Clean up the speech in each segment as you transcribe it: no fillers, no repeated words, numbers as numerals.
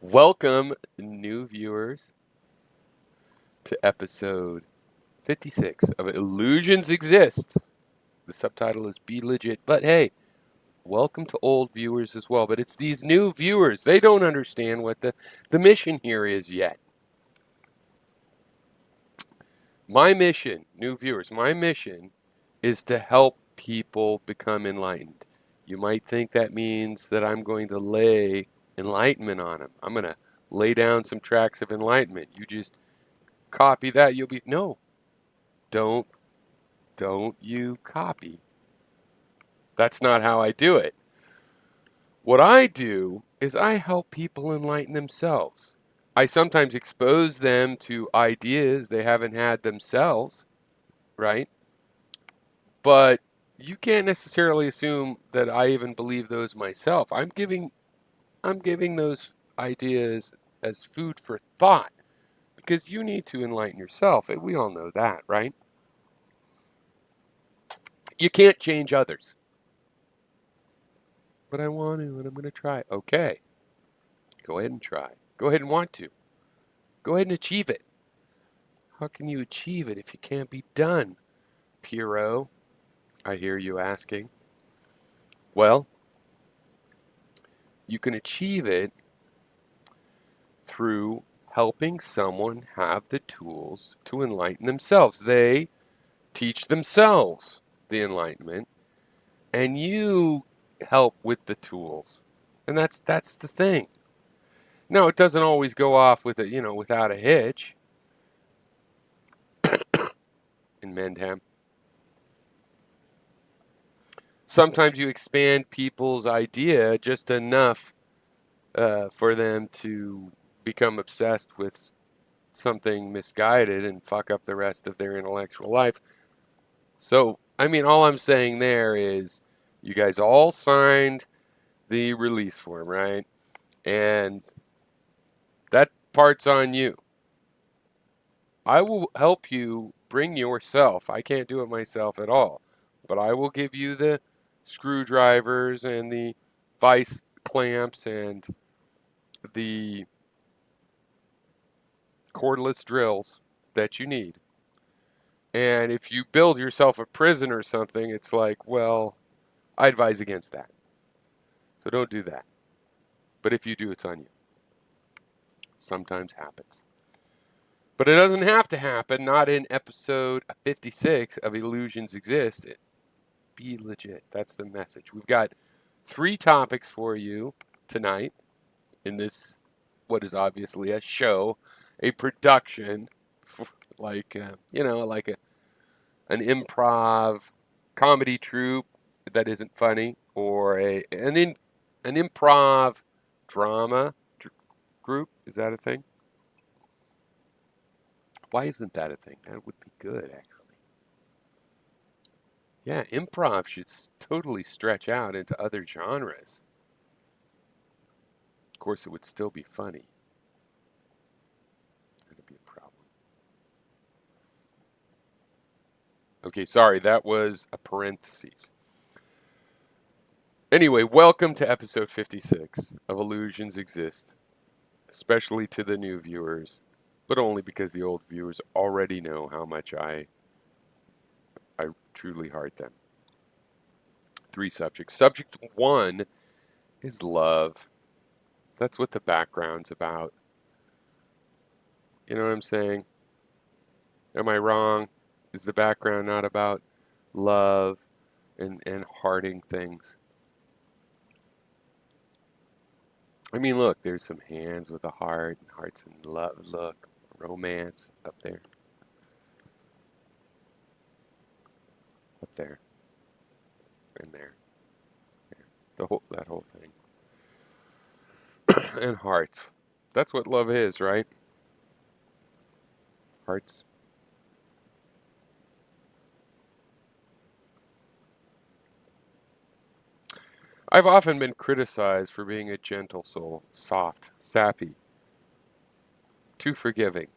Welcome, new viewers, to episode 56 of Illusions Exist. The subtitle is Be Legit, but hey, welcome to old viewers as well. But it's these new viewers, they don't understand what the mission here is yet. My mission, new viewers, my mission is to help people become enlightened. You might think that means that I'm going to lay enlightenment on them. I'm going to lay down some tracks of enlightenment. You just copy that, you'll be, no, don't you copy. That's not how I do it. What I do is I help people enlighten themselves. I sometimes expose them to ideas they haven't had themselves, right? But you can't necessarily assume that I even believe those myself. I'm giving those ideas as food for thought because you need to enlighten yourself. We all know that, right? You can't change others. But I want to, and I'm going to try. Okay. Go ahead and try. Go ahead and want to. Go ahead and achieve it. How can you achieve it if you can't be done, Pierrot? I hear you asking. Well, you can achieve it through helping someone have the tools to enlighten themselves. They teach themselves the enlightenment, and you help with the tools. And that's the thing. Now, it doesn't always go off with without a hitch in Mendham. Sometimes you expand people's idea just enough for them to become obsessed with something misguided and fuck up the rest of their intellectual life. So, I mean, all I'm saying there is you guys all signed the release form, right? And that part's on you. I will help you bring yourself. I can't do it myself at all, but I will give you the screwdrivers and the vice clamps and the cordless drills that you need. And if you build yourself a prison or something, it's like, well, I advise against that. So don't do that. But if you do, it's on you. Sometimes happens. But it doesn't have to happen, not in episode 56 of Illusions Exist. Be legit. That's the message. We've got 3 topics for you tonight in this, what is obviously a show, a production, like like an improv comedy troupe that isn't funny, or an improv drama group. Is that a thing? Why isn't that a thing? That would be good, actually. Yeah, improv should totally stretch out into other genres. Of course, it would still be funny. That'd be a problem. Okay, sorry, that was a parenthesis. Anyway, welcome to episode 56 of Illusions Exist, especially to the new viewers, but only because the old viewers already know how much I truly heart them. 3 subjects. Subject 1 is love. That's what the background's about. You know what I'm saying? Am I wrong? Is the background not about love and hearting things? I mean, look, there's some hands with a heart and hearts and love. Look, romance up there. Up there. And there. That whole thing. And hearts. That's what love is, right? Hearts. I've often been criticized for being a gentle soul, soft, sappy, too forgiving.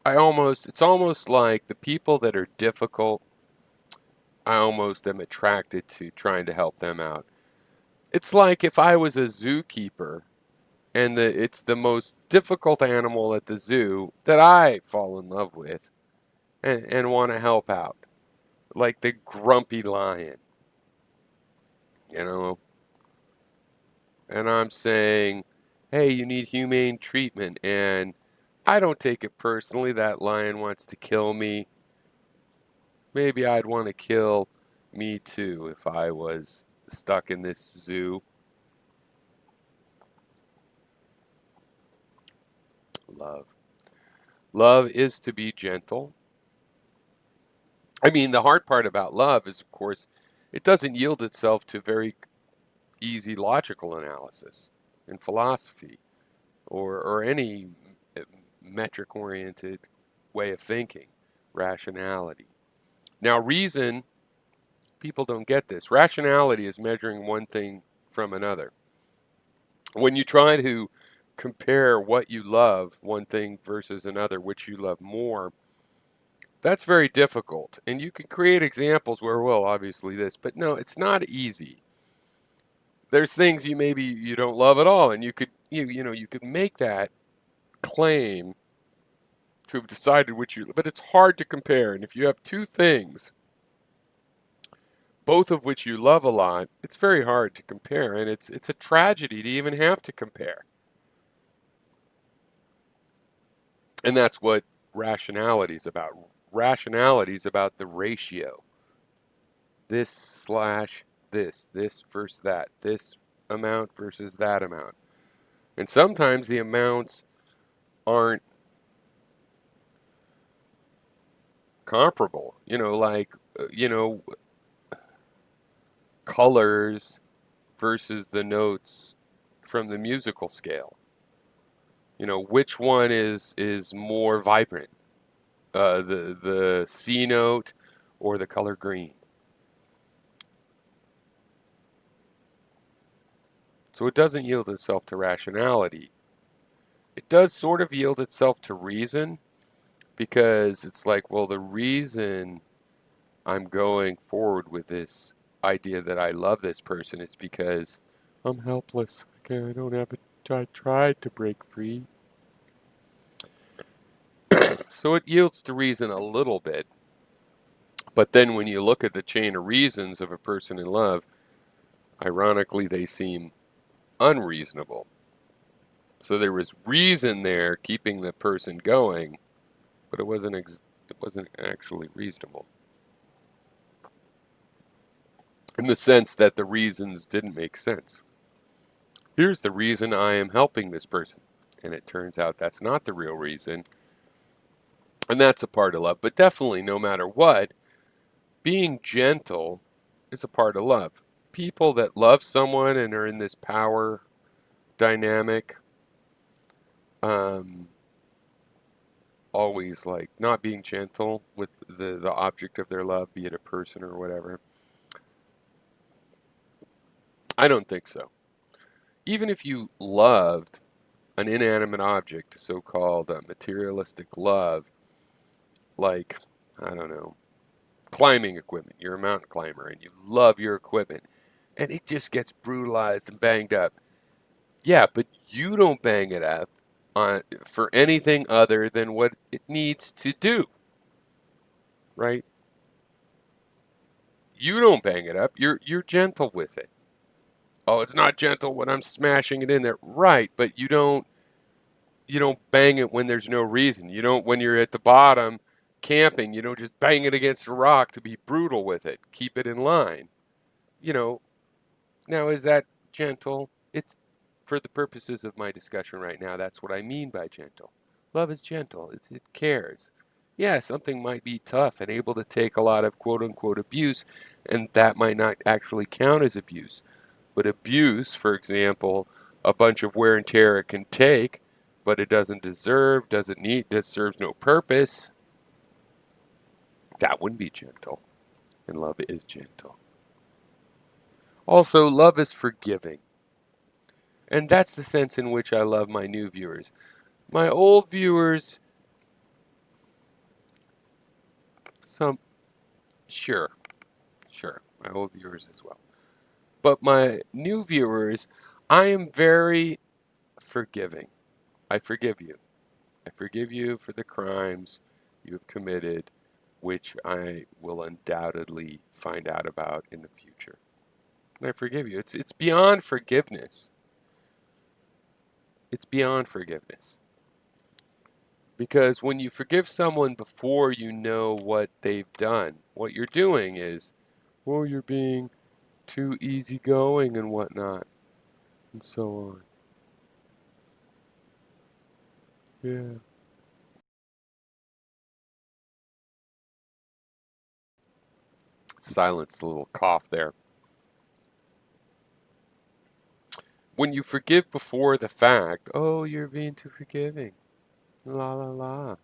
It's almost like the people that are difficult, I almost am attracted to trying to help them out. It's like if I was a zookeeper and it's the most difficult animal at the zoo that I fall in love with and want to help out, like the grumpy lion, you know. And I'm saying, hey, you need humane treatment, and I don't take it personally. That lion wants to kill me. Maybe I'd want to kill me too if I was stuck in this zoo. Love. Love is to be gentle. I mean, the hard part about love is, of course, it doesn't yield itself to very easy logical analysis in philosophy or any metric oriented way of thinking, rationality. Now, reason, people don't get this. Rationality is measuring one thing from another. When you try to compare what you love, one thing versus another, which you love more, that's very difficult. And you can create examples where, well, obviously this, but no, it's not easy. There's things you don't love at all, and you could make that claim to have decided which you, but it's hard to compare. And if you have two things, both of which you love a lot, it's very hard to compare, and it's a tragedy to even have to compare. And that's what rationality is about. Rationality is about the ratio. This slash this versus that, this amount versus that amount. And sometimes the amounts aren't comparable. Colors versus the notes from the musical scale. Which one is more vibrant, the C note or the color green? So it doesn't yield itself to rationality. It does sort of yield itself to reason, because it's like, well, the reason I'm going forward with this idea that I love this person is because I'm helpless. Okay, I don't have a, I tried to break free. So it yields to reason a little bit. But then when you look at the chain of reasons of a person in love, ironically, they seem unreasonable. So there was reason there keeping the person going, but it wasn't actually reasonable. In the sense that the reasons didn't make sense. Here's the reason I am helping this person. And it turns out that's not the real reason. And that's a part of love. But definitely, no matter what, being gentle is a part of love. People that love someone and are in this power dynamic, always like not being gentle with the object of their love, be it a person or whatever. I don't think so. Even if you loved an inanimate object, so-called materialistic love, like, I don't know, climbing equipment. You're a mountain climber and you love your equipment, and it just gets brutalized and banged up. Yeah, but you don't bang it up for anything other than what it needs to do, right? You don't bang it up. You're gentle with it. Oh, it's not gentle when I'm smashing it in there, right? But you don't bang it when there's no reason. You don't, when you're at the bottom camping, you don't just bang it against a rock to be brutal with it. Keep it in line. You know, Now, is that gentle? It's for the purposes of my discussion right now. That's what I mean by gentle. Love is gentle. It cares. Yeah, something might be tough and able to take a lot of quote unquote abuse, and that might not actually count as abuse. But abuse, for example, a bunch of wear and tear it can take, but it doesn't deserve, doesn't need, that serves no purpose, that wouldn't be gentle. And love is gentle. Also, love is forgiving. And that's the sense in which I love my new viewers. My old viewers, some, sure, my old viewers as well. But my new viewers, I am very forgiving. I forgive you. I forgive you for the crimes you have committed, which I will undoubtedly find out about in the future. And I forgive you. It's beyond forgiveness. It's beyond forgiveness. Because when you forgive someone before you know what they've done, what you're doing is, well, you're being too easygoing and whatnot, and so on. Yeah. Silence, a little cough there. When you forgive before the fact, oh, you're being too forgiving. La la la.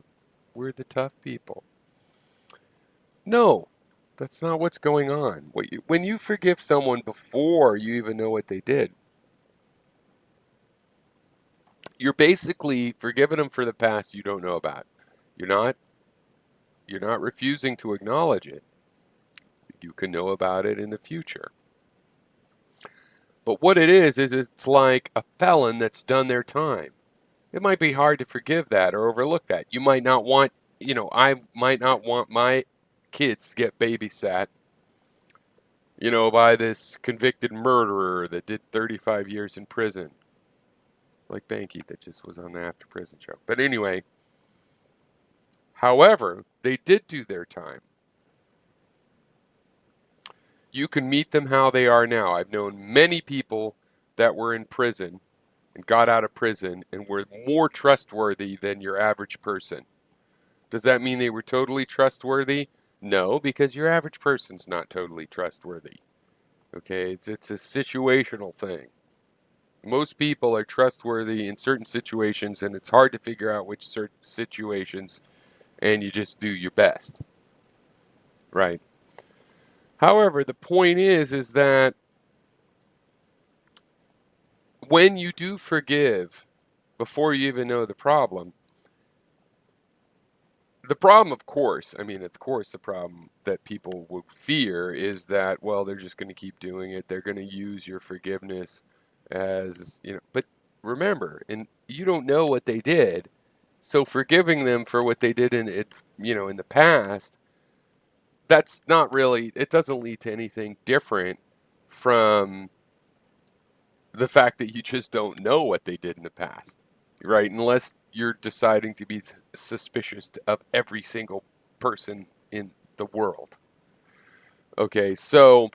We're the tough people. No, that's not what's going on. When you forgive someone before you even know what they did, you're basically forgiving them for the past you don't know about. You're not you're not refusing to acknowledge it. You can know about it in the future. But what it is it's like a felon that's done their time. It might be hard to forgive that or overlook that. You might not want, I might not want my kids to get babysat, by this convicted murderer that did 35 years in prison, like Banky that just was on the After Prison show. But anyway, however, they did do their time. You can meet them how they are now. I've known many people that were in prison and got out of prison and were more trustworthy than your average person. Does that mean they were totally trustworthy? No, because your average person's not totally trustworthy. Okay, it's a situational thing. Most people are trustworthy in certain situations, and it's hard to figure out which certain situations, and you just do your best. Right. However, the point is that when you do forgive before you even know the problem, of course, the problem that people would fear is that, well, they're just going to keep doing it. They're going to use your forgiveness as, but remember, and you don't know what they did. So forgiving them for what they did in it, in the past, that's not really, it doesn't lead to anything different from the fact that you just don't know what they did in the past, right? Unless you're deciding to be suspicious of every single person in the world. Okay, so,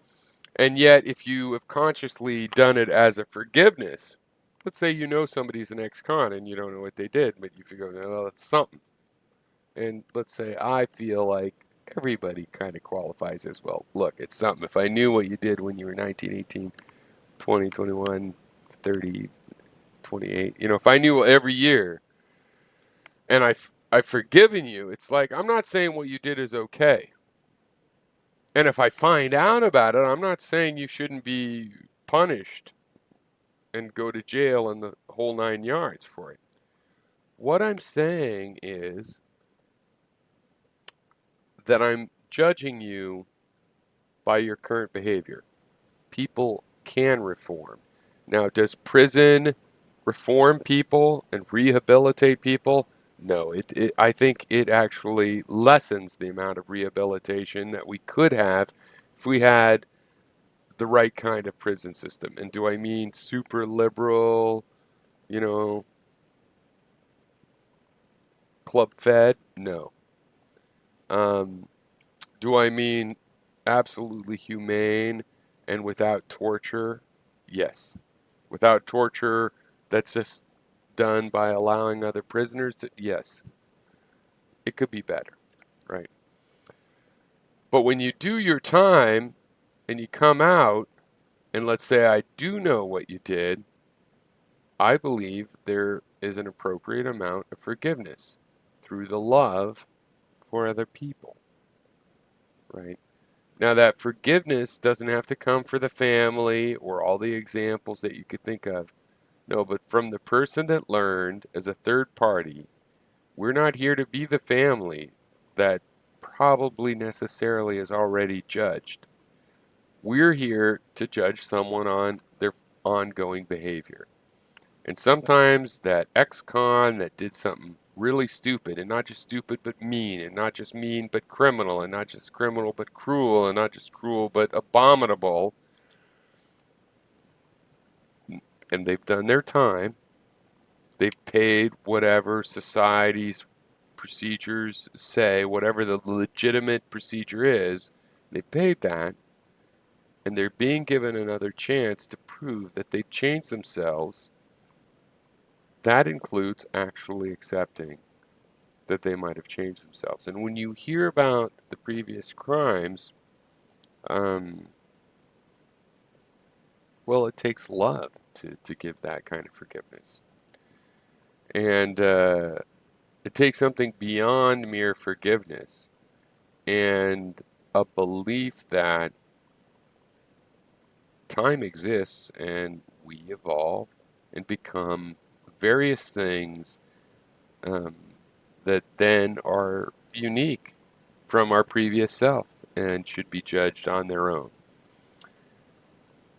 and yet if you have consciously done it as a forgiveness, let's say you know somebody's an ex-con and you don't know what they did, but you figure, well, that's something. And let's say I feel like everybody kind of qualifies as, well, look, it's something. If I knew what you did when you were 19, 18, 20, 21, 30, 28, if I knew every year and I've forgiven you, it's like, I'm not saying what you did is okay. And if I find out about it, I'm not saying you shouldn't be punished and go to jail and the whole 9 yards for it. What I'm saying is that I'm judging you by your current behavior. People can reform. Now, does prison reform people and rehabilitate people? No, I think it actually lessens the amount of rehabilitation that we could have if we had the right kind of prison system. And do I mean super liberal, you know, club fed? No. Do I mean absolutely humane and without torture? Yes. Without torture, that's just done by allowing other prisoners to, yes. It could be better, right? But when you do your time and you come out, and let's say I do know what you did, I believe there is an appropriate amount of forgiveness through the love for other people, right? Now, that forgiveness doesn't have to come for the family or all the examples that you could think of. No, but from the person that learned as a third party, we're not here to be the family that probably necessarily is already judged. We're here to judge someone on their ongoing behavior. And sometimes that ex-con that did something really stupid, and not just stupid but mean, and not just mean but criminal, and not just criminal but cruel, and not just cruel but abominable, and they've done their time, they've paid whatever society's procedures say, whatever the legitimate procedure is, they've paid that, and they're being given another chance to prove that they've changed themselves. That includes actually accepting that they might have changed themselves. And when you hear about the previous crimes, um, well, it takes love to give that kind of forgiveness. And it takes something beyond mere forgiveness and a belief that time exists and we evolve and become various things um, that then are unique from our previous self and should be judged on their own.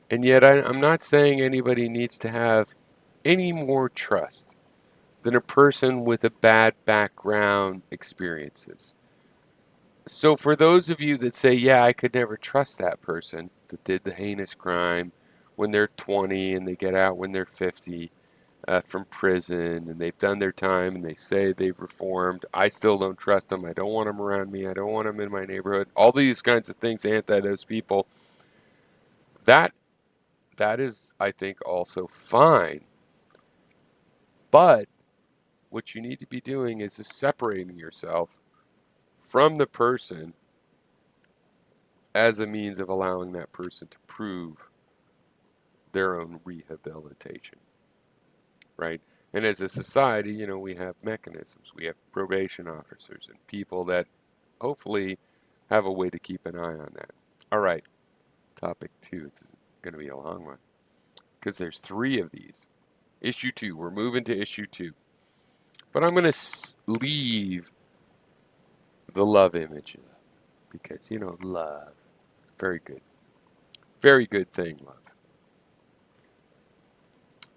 And yet, I'm not saying anybody needs to have any more trust than a person with a bad background experiences. So, for those of you that say, yeah, I could never trust that person that did the heinous crime when they're 20 and they get out when they're 50 from prison and they've done their time and they say they've reformed, I still don't trust them. I don't want them around me. I don't want them in my neighborhood. All these kinds of things anti those people. That is, I think, also fine. But what you need to be doing is separating yourself from the person as a means of allowing that person to prove their own rehabilitation, right? And as a society, we have mechanisms. We have probation officers and people that hopefully have a way to keep an eye on that. All right, topic 2. This is going to be a long one because there's 3 of these. Issue 2, we're moving to issue 2. But I'm going to leave the love image because, love, very good. Very good thing, love.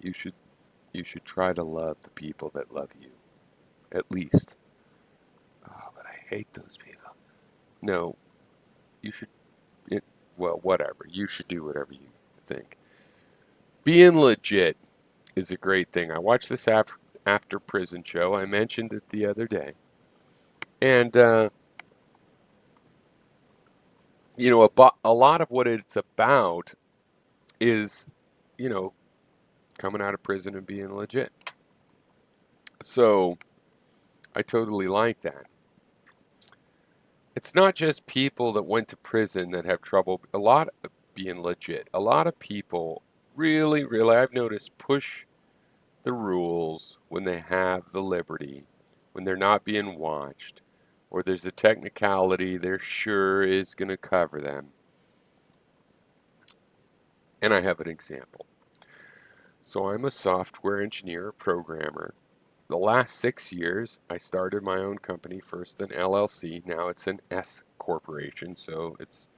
You should try to love the people that love you, at least. Oh, but I hate those people. No, you should, well, whatever. You should do whatever you think. Being legit is a great thing. I watched this after prison show. I mentioned it the other day. And, a lot of what it's about is, coming out of prison and being legit. So I totally like that. It's not just people that went to prison that have trouble. A lot of being legit. A lot of people really, really, I've noticed, push the rules when they have the liberty, when they're not being watched, or there's a technicality they're sure is going to cover them. And I have an example. So I'm a software engineer, programmer. The last 6 years, I started my own company, first an LLC, now it's an S corporation, so it's,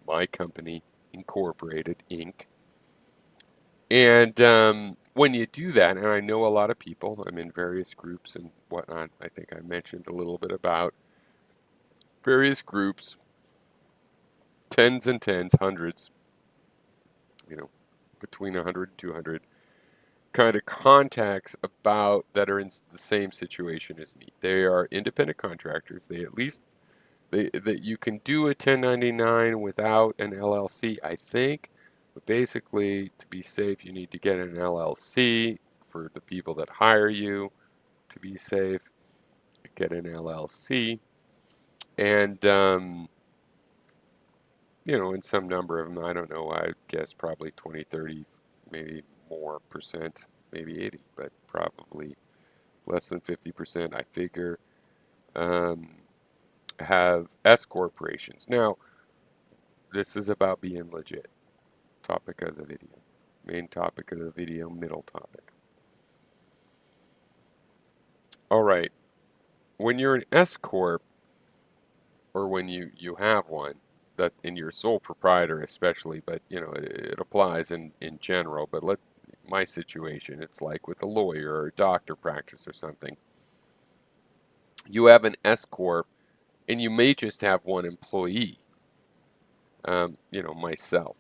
my company incorporated, Inc. And when you do that, and I know a lot of people, I'm in various groups and whatnot. I think I mentioned a little bit about various groups, tens and tens, hundreds, between 100 and 200 kind of contacts about that are in the same situation as me. They are independent contractors. They at least that you can do a 1099 without an LLC, I think. But basically, to be safe, you need to get an LLC for the people that hire you. To be safe, get an LLC. And, in some number of them, I don't know, I guess probably 20, 30, maybe more percent, maybe 80, but probably less than 50%, I figure, have S corporations. Now, this is about being legit. Topic of the video. Main topic of the video, middle topic. All right. When you're an S corp, or when you have one, that in your sole proprietor especially, but it applies in general. But my situation, it's like with a lawyer or a doctor practice or something. You have an S corp, and you may just have one employee. Myself.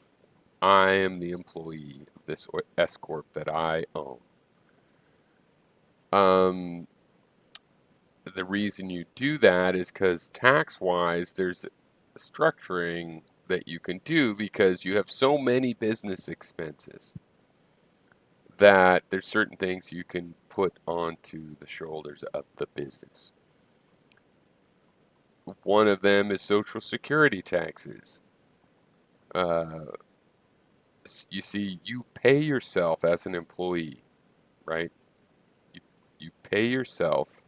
I am the employee of this S corp that I own. The reason you do that is because tax-wise, there's structuring that you can do because you have so many business expenses that there's certain things you can put onto the shoulders of the business. One of them is Social Security taxes. You see, you pay yourself as an employee, right? You pay yourself.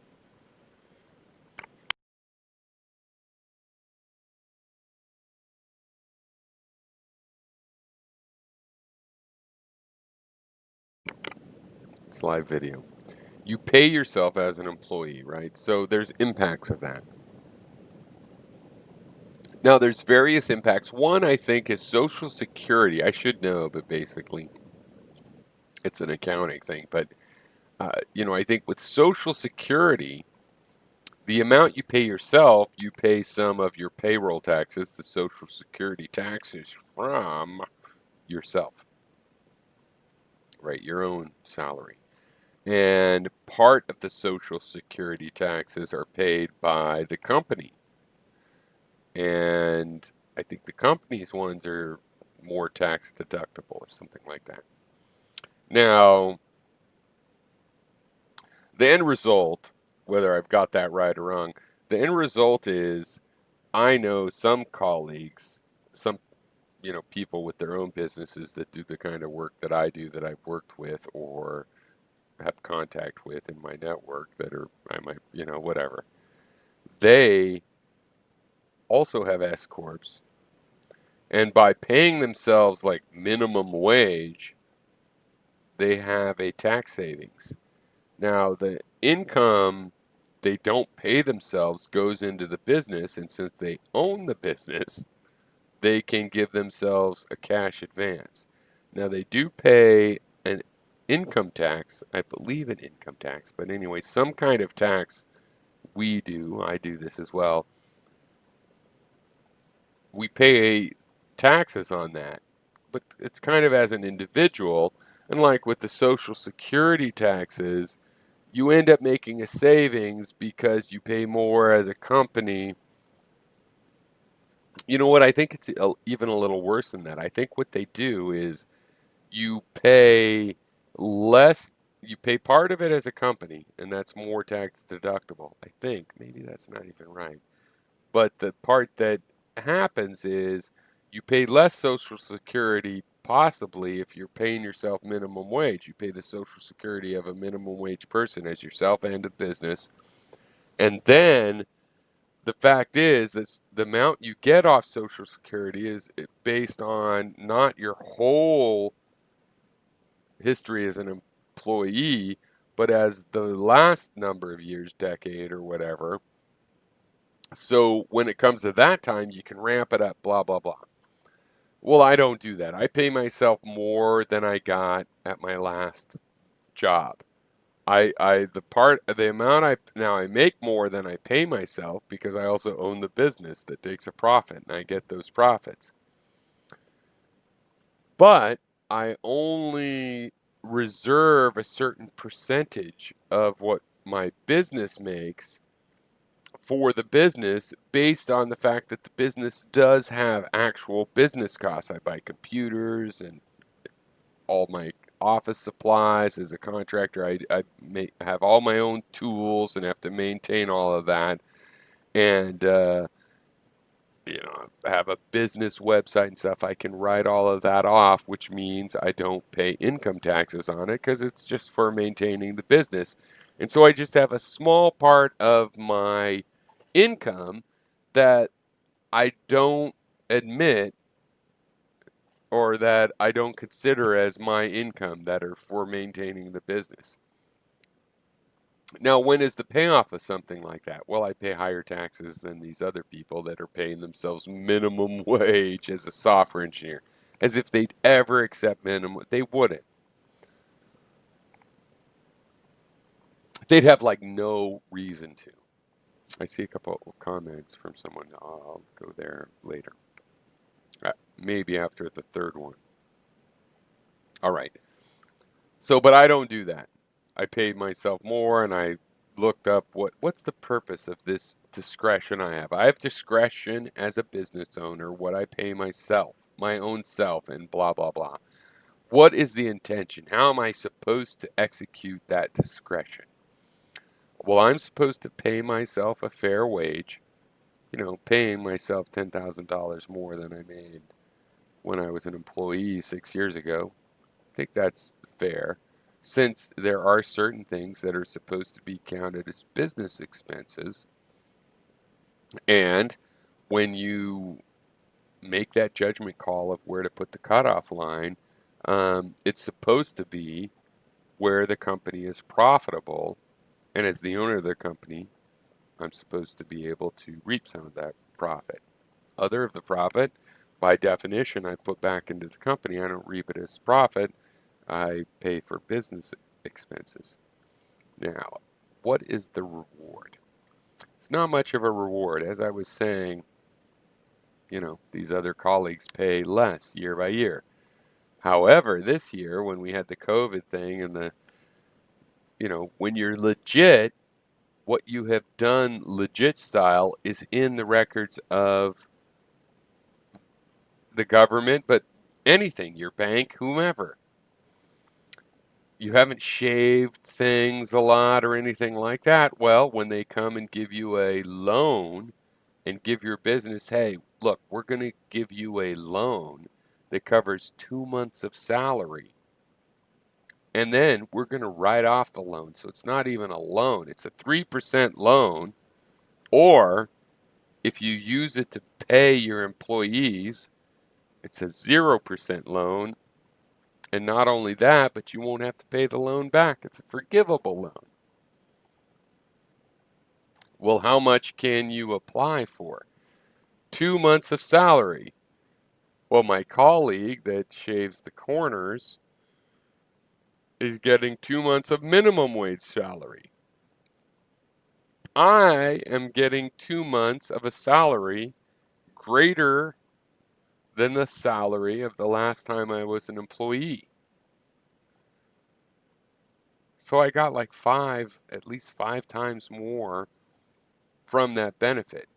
It's live video. You pay yourself as an employee, right? So there's impacts of that. Now, there's various impacts. One, I think, is Social Security. I should know, but basically, it's an accounting thing. But, I think with Social Security, the amount you pay yourself, you pay some of your payroll taxes, the Social Security taxes from yourself, right? Your own salary. And part of the Social Security taxes are paid by the company. And I think the company's ones are more tax deductible or something like that. Now, the end result, whether I've got that right or wrong, the end result is I know some colleagues, some people with their own businesses that do the kind of work that I do that I've worked with or have contact with in my network that are I might whatever. They also have S corps, and by paying themselves like minimum wage, they have a tax savings. Now, the income they don't pay themselves goes into the business, and since they own the business, they can give themselves a cash advance. Now, they do pay an income tax, I believe an income tax, but anyway, some kind of tax I do this as well. We pay taxes on that, but it's kind of as an individual. And like with the Social Security taxes, you end up making a savings because you pay more as a company. You know what? I think it's even a little worse than that. I think what they do is you pay less, you pay part of it as a company, and that's more tax deductible. I think. Maybe that's not even right. But the part that happens is you pay less Social Security, possibly if you're paying yourself minimum wage. You pay the Social Security of a minimum wage person as yourself and a business. And then the fact is that the amount you get off Social Security is based on not your whole history as an employee, but as the last number of years, decade or whatever. So when it comes to that time, you can ramp it up, blah, blah, blah. Well, I don't do that. I pay myself more than I got at my last job. The amount I make more than I pay myself because I also own the business that takes a profit and I get those profits. But I only reserve a certain percentage of what my business makes for the business based on the fact that the business does have actual business costs. I buy computers and all my office supplies as a contractor. I have all my own tools and have to maintain all of that. And, I have a business website and stuff. I can write all of that off, which means I don't pay income taxes on it because it's just for maintaining the business. And so I just have a small part of my income that I don't admit or that I don't consider as my income that are for maintaining the business. Now, when is the payoff of something like that? Well, I pay higher taxes than these other people that are paying themselves minimum wage as a software engineer, as if they'd ever accept minimum. They wouldn't. they'd have like no reason to. I see a couple of comments from someone. I'll go there later. Maybe after the third one. All right. So, but I don't do that. I paid myself more, and I looked up what's the purpose of this discretion I have. I have discretion as a business owner, what I pay myself, my own self, and blah, blah, blah. What is the intention? How am I supposed to execute that discretion? Well, I'm supposed to pay myself a fair wage, paying myself $10,000 more than I made when I was an employee 6 years ago. I think that's fair, since there are certain things that are supposed to be counted as business expenses. And when you make that judgment call of where to put the cutoff line, it's supposed to be where the company is profitable. And as the owner of the company, I'm supposed to be able to reap some of that profit. Other of the profit, by definition, I put back into the company. I don't reap it as profit. I pay for business expenses. Now, what is the reward? It's not much of a reward. As I was saying, these other colleagues pay less year by year. However, this year, when we had the COVID thing and when you're legit, what you have done legit style is in the records of the government, but anything, your bank, whomever. You haven't shaved things a lot or anything like that. Well, when they come and give you a loan and give your business, hey, look, we're going to give you a loan that covers 2 months of salary. And then we're going to write off the loan. So it's not even a loan. It's a 3% loan. Or if you use it to pay your employees, it's a 0% loan. And not only that, but you won't have to pay the loan back. It's a forgivable loan. Well, how much can you apply for? 2 months of salary. Well, my colleague that shaves the corners is getting 2 months of minimum wage salary. I am getting 2 months of a salary greater than the salary of the last time I was an employee. So I got like at least 5 times more from that benefit.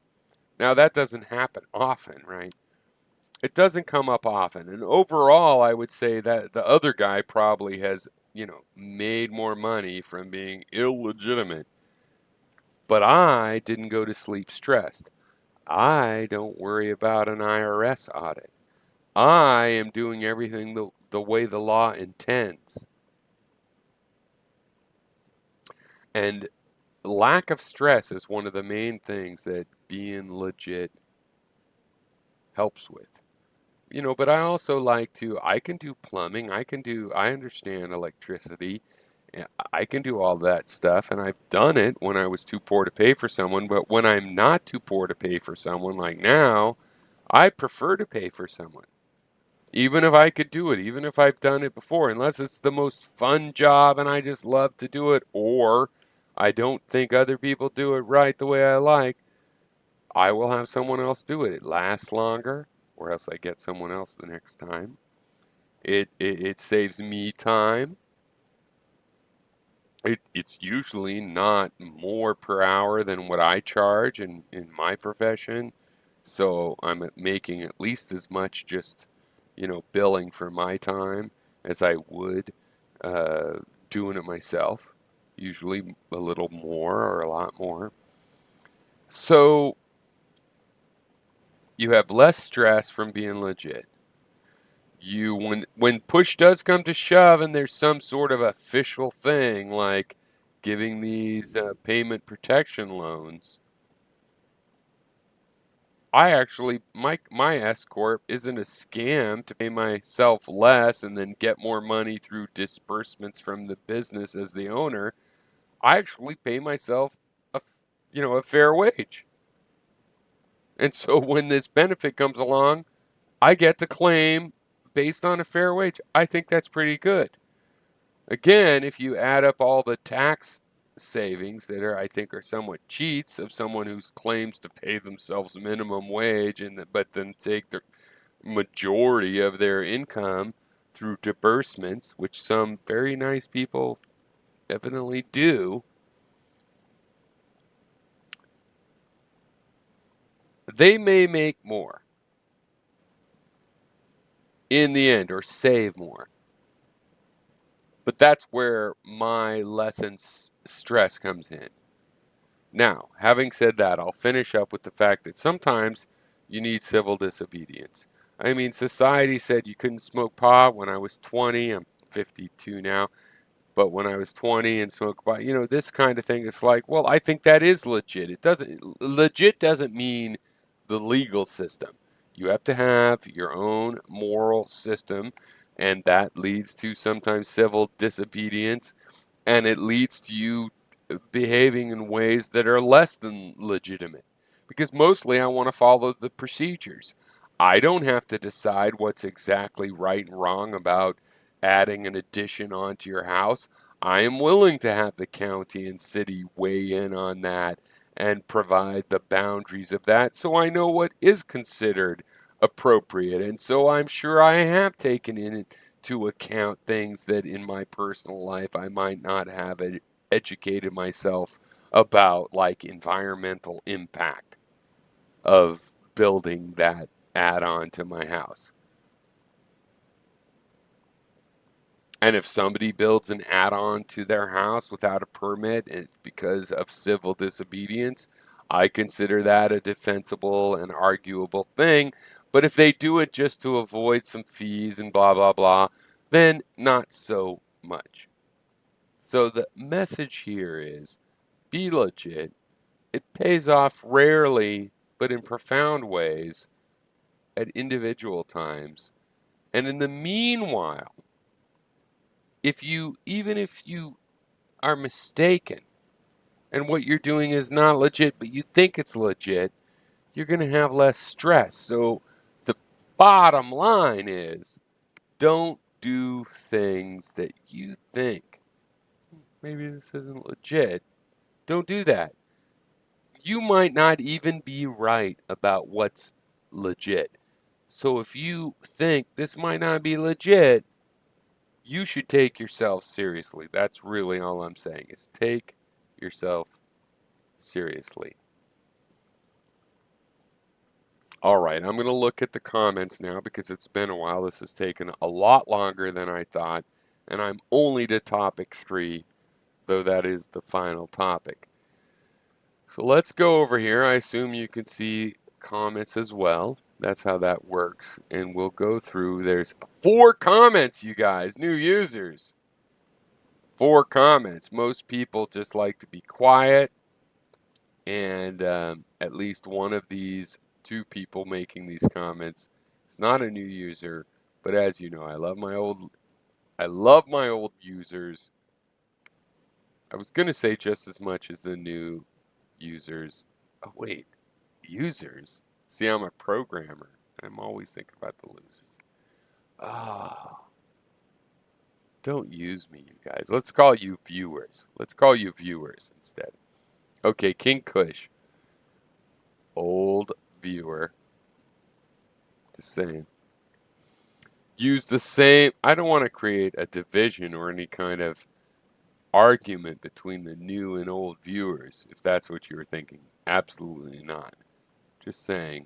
Now that doesn't happen often, right? It doesn't come up often. And overall, I would say that the other guy probably has, made more money from being illegitimate. But I didn't go to sleep stressed. I don't worry about an IRS audit. I am doing everything the way the law intends. And lack of stress is one of the main things that being legit helps with. But I also I can do plumbing, I understand electricity, I can do all that stuff, and I've done it when I was too poor to pay for someone, but when I'm not too poor to pay for someone, like now, I prefer to pay for someone. Even if I could do it, even if I've done it before, unless it's the most fun job and I just love to do it, or I don't think other people do it right the way I like, I will have someone else do it. It lasts longer, or else I get someone else the next time. It saves me time. It's usually not more per hour than what I charge in my profession. So I'm making at least as much just, billing for my time as I would doing it myself. Usually a little more or a lot more. So you have less stress from being legit. When push does come to shove and there's some sort of official thing like giving these payment protection loans, my S corp isn't a scam to pay myself less and then get more money through disbursements from the business as the owner. I actually pay myself a fair wage. And so when this benefit comes along, I get to claim based on a fair wage. I think that's pretty good. Again, if you add up all the tax savings that I think are somewhat cheats of someone who claims to pay themselves minimum wage but then take the majority of their income through disbursements, which some very nice people evidently do. They may make more in the end or save more. But that's where my lessons stress comes in. Now, having said that, I'll finish up with the fact that sometimes you need civil disobedience. I mean, society said you couldn't smoke pot when I was 20. I'm 52 now. But when I was 20 and smoked pot, this kind of thing, it's like, well, I think that is legit. Legit doesn't mean the legal system. You have to have your own moral system, and that leads to sometimes civil disobedience, and it leads to you behaving in ways that are less than legitimate. Because mostly I want to follow the procedures. I don't have to decide what's exactly right and wrong about adding an addition onto your house. I am willing to have the county and city weigh in on that and provide the boundaries of that so I know what is considered appropriate. And so I'm sure I have taken into account things that in my personal life I might not have educated myself about, like environmental impact of building that add-on to my house. And if somebody builds an add-on to their house without a permit and because of civil disobedience, I consider that a defensible and arguable thing. But if they do it just to avoid some fees and blah, blah, blah, then not so much. So the message here is be legit. It pays off rarely, but in profound ways at individual times. And in the meanwhile, even if you are mistaken and what you're doing is not legit, but you think it's legit, you're going to have less stress. So the bottom line is don't do things that you think maybe this isn't legit. Don't do that. You might not even be right about what's legit. So if you think this might not be legit, you should take yourself seriously. That's really all I'm saying is take yourself seriously. All right, I'm going to look at the comments now because it's been a while. This has taken a lot longer than I thought, and I'm only to topic 3, though that is the final topic. So let's go over here. I assume you can see comments as well. That's how that works. And we'll go through. There's 4 comments, you guys, new users. 4 comments. Most people just like to be quiet. And at least one of these 2 people making these comments is not a new user. But as you know, I love my old users. I was going to say just as much as the new users. Oh, wait. Users? See, I'm a programmer. I'm always thinking about the losers. Ah, don't use me, you guys. Let's call you viewers. Let's call you viewers instead. Okay, King Kush. Old viewer. The same. Use the same. I don't want to create a division or any kind of argument between the new and old viewers, if that's what you were thinking. Absolutely not. Just saying.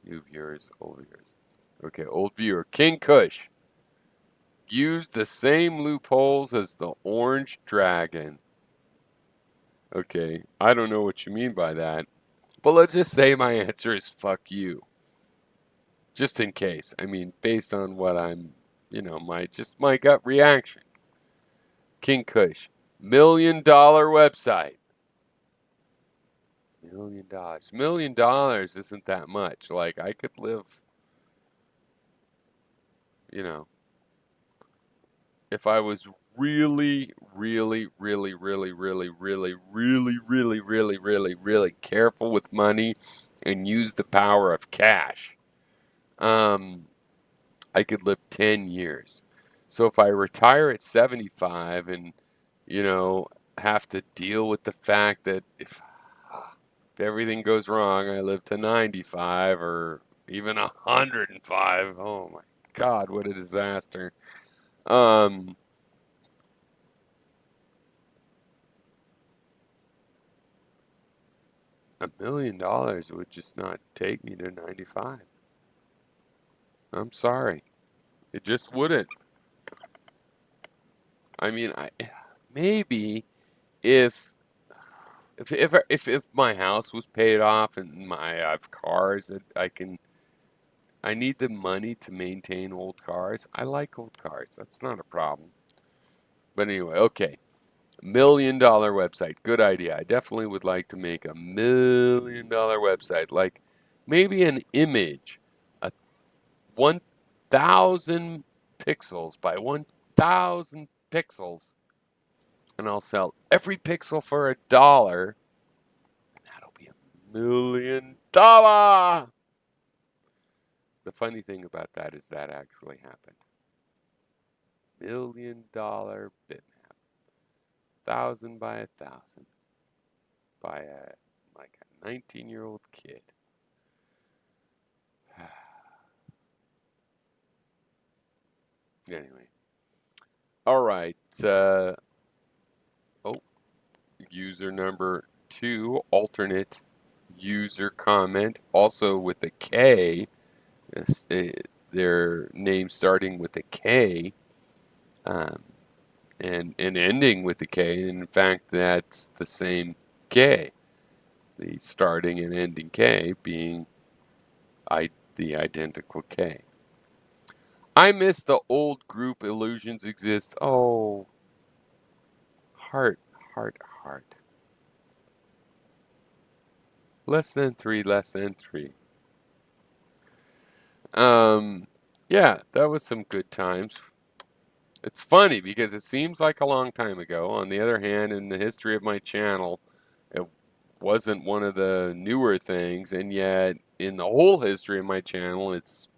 New viewers, old viewers. Okay, old viewer. King Kush. Use the same loopholes as the orange dragon. Okay, I don't know what you mean by that. But let's just say my answer is fuck you. Just in case. I mean, based on what I'm, my gut reaction. King Kush. $1 million website. $1 million. $1 million isn't that much. Like, I could live, if I was really, really, really, really, really, really, really, really, really, really, really careful with money and use the power of cash, I could live 10 years. So if I retire at 75 and you know, have to deal with the fact that if everything goes wrong, I live to 95 or even 105. Oh my God, what a disaster. Um, $1 million would just not take me to 95. I'm sorry. It just wouldn't. I mean, maybe if if my house was paid off and I have cars that I need the money to maintain old cars. I like old cars. That's not a problem. But anyway, okay. $1 million website. Good idea. I definitely would like to make $1 million website. Like maybe an image, a 1,000 pixels by 1,000 pixels, and I'll sell every pixel for $1, and that'll be $1 million. The funny thing about that is that actually happened. $1 million bitmap, 1,000 by 1,000 by like a 19-year-old kid. Anyway, all right. User number 2, alternate user comment, also with a K. Their name starting with a K, and ending with a K. And in fact, that's the same K. The starting and ending K being the identical K. I miss the old group Illusions Exist. Oh, heart, heart, heart. Less than 3, less than 3. Yeah, that was some good times. It's funny because it seems like a long time ago. On the other hand, in the history of my channel, it wasn't one of the newer things, and yet in the whole history of my channel, it's,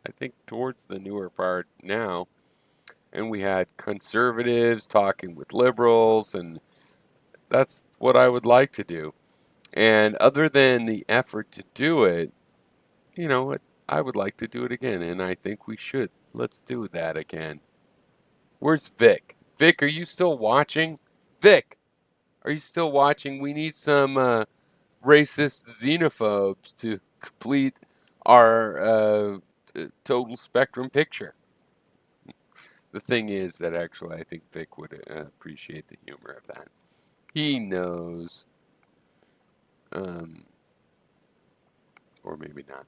I think, towards the newer part now. And we had conservatives talking with liberals, and that's what I would like to do. And other than the effort to do it, you know, I would like to do it again, and I think we should. Let's do that again. Where's Vic? Vic, are you still watching? Vic, are you still watching? We need some racist xenophobes to complete our total spectrum picture. The thing is that actually I think Vic would appreciate the humor of that. He knows. Or maybe not.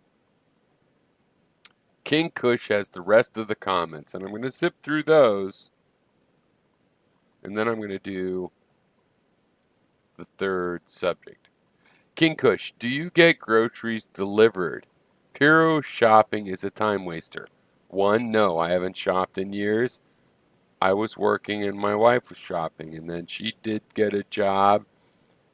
King Kush has the rest of the comments, and I'm going to zip through those, and then I'm going to do the third subject. King Kush, do you get groceries delivered? Piro shopping is a time waster. 1, no, I haven't shopped in years. I was working and my wife was shopping, and then she did get a job,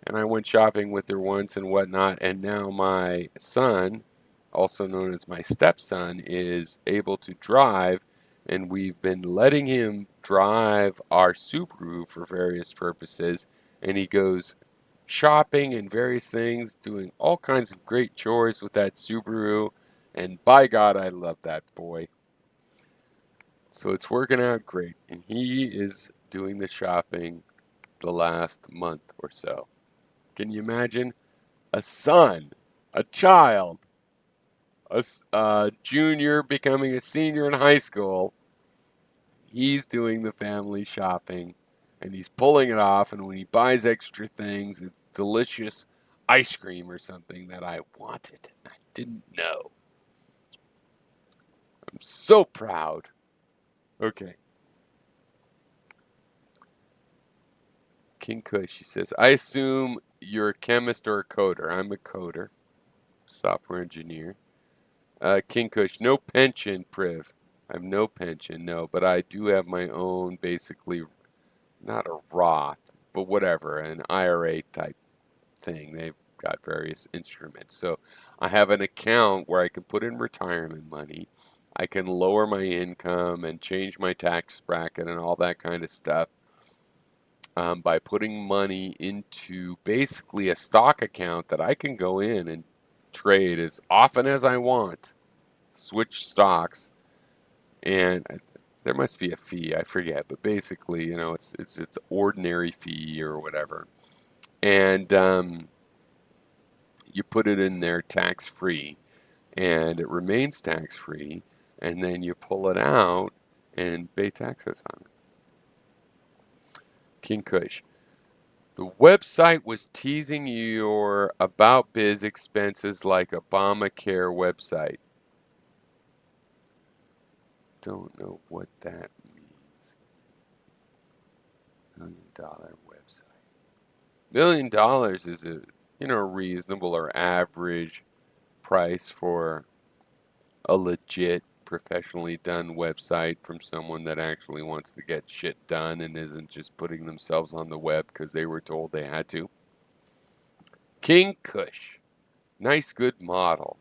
and I went shopping with her once and whatnot, and now my son, also known as my stepson, is able to drive, and we've been letting him drive our Subaru for various purposes, and he goes shopping and various things, doing all kinds of great chores with that Subaru, and by God, I love that boy. So it's working out great, and he is doing the shopping the last month or so. Can you imagine a son, a child, a junior becoming a senior in high school? He's doing the family shopping, and he's pulling it off, and when he buys extra things, it's delicious ice cream or something that I wanted and I didn't know. I'm so proud. Okay. King Kush, he says, I assume you're a chemist or a coder. I'm a coder, software engineer. King Kush, no pension, Priv. I have no pension, no, but I do have my own, basically, not a Roth, but whatever, an IRA type thing. They've got various instruments. So I have an account where I can put in retirement money. I can lower my income and change my tax bracket and all that kind of stuff. by putting money into basically a stock account that I can go in and trade as often as I want, switch stocks, and there must be a fee, I forget, but basically, you know, it's ordinary fee or whatever, and you put it in there tax-free, and it remains tax-free, and then you pull it out and pay taxes on it. King Kush. The website was teasing your About Biz expenses like Obamacare website. Don't know what that means. $1 million website. $1 million is a, you know, reasonable or average price for a legit, professionally done website from someone that actually wants to get shit done and isn't just putting themselves on the web because they were told they had to. King Kush. Nice, good model.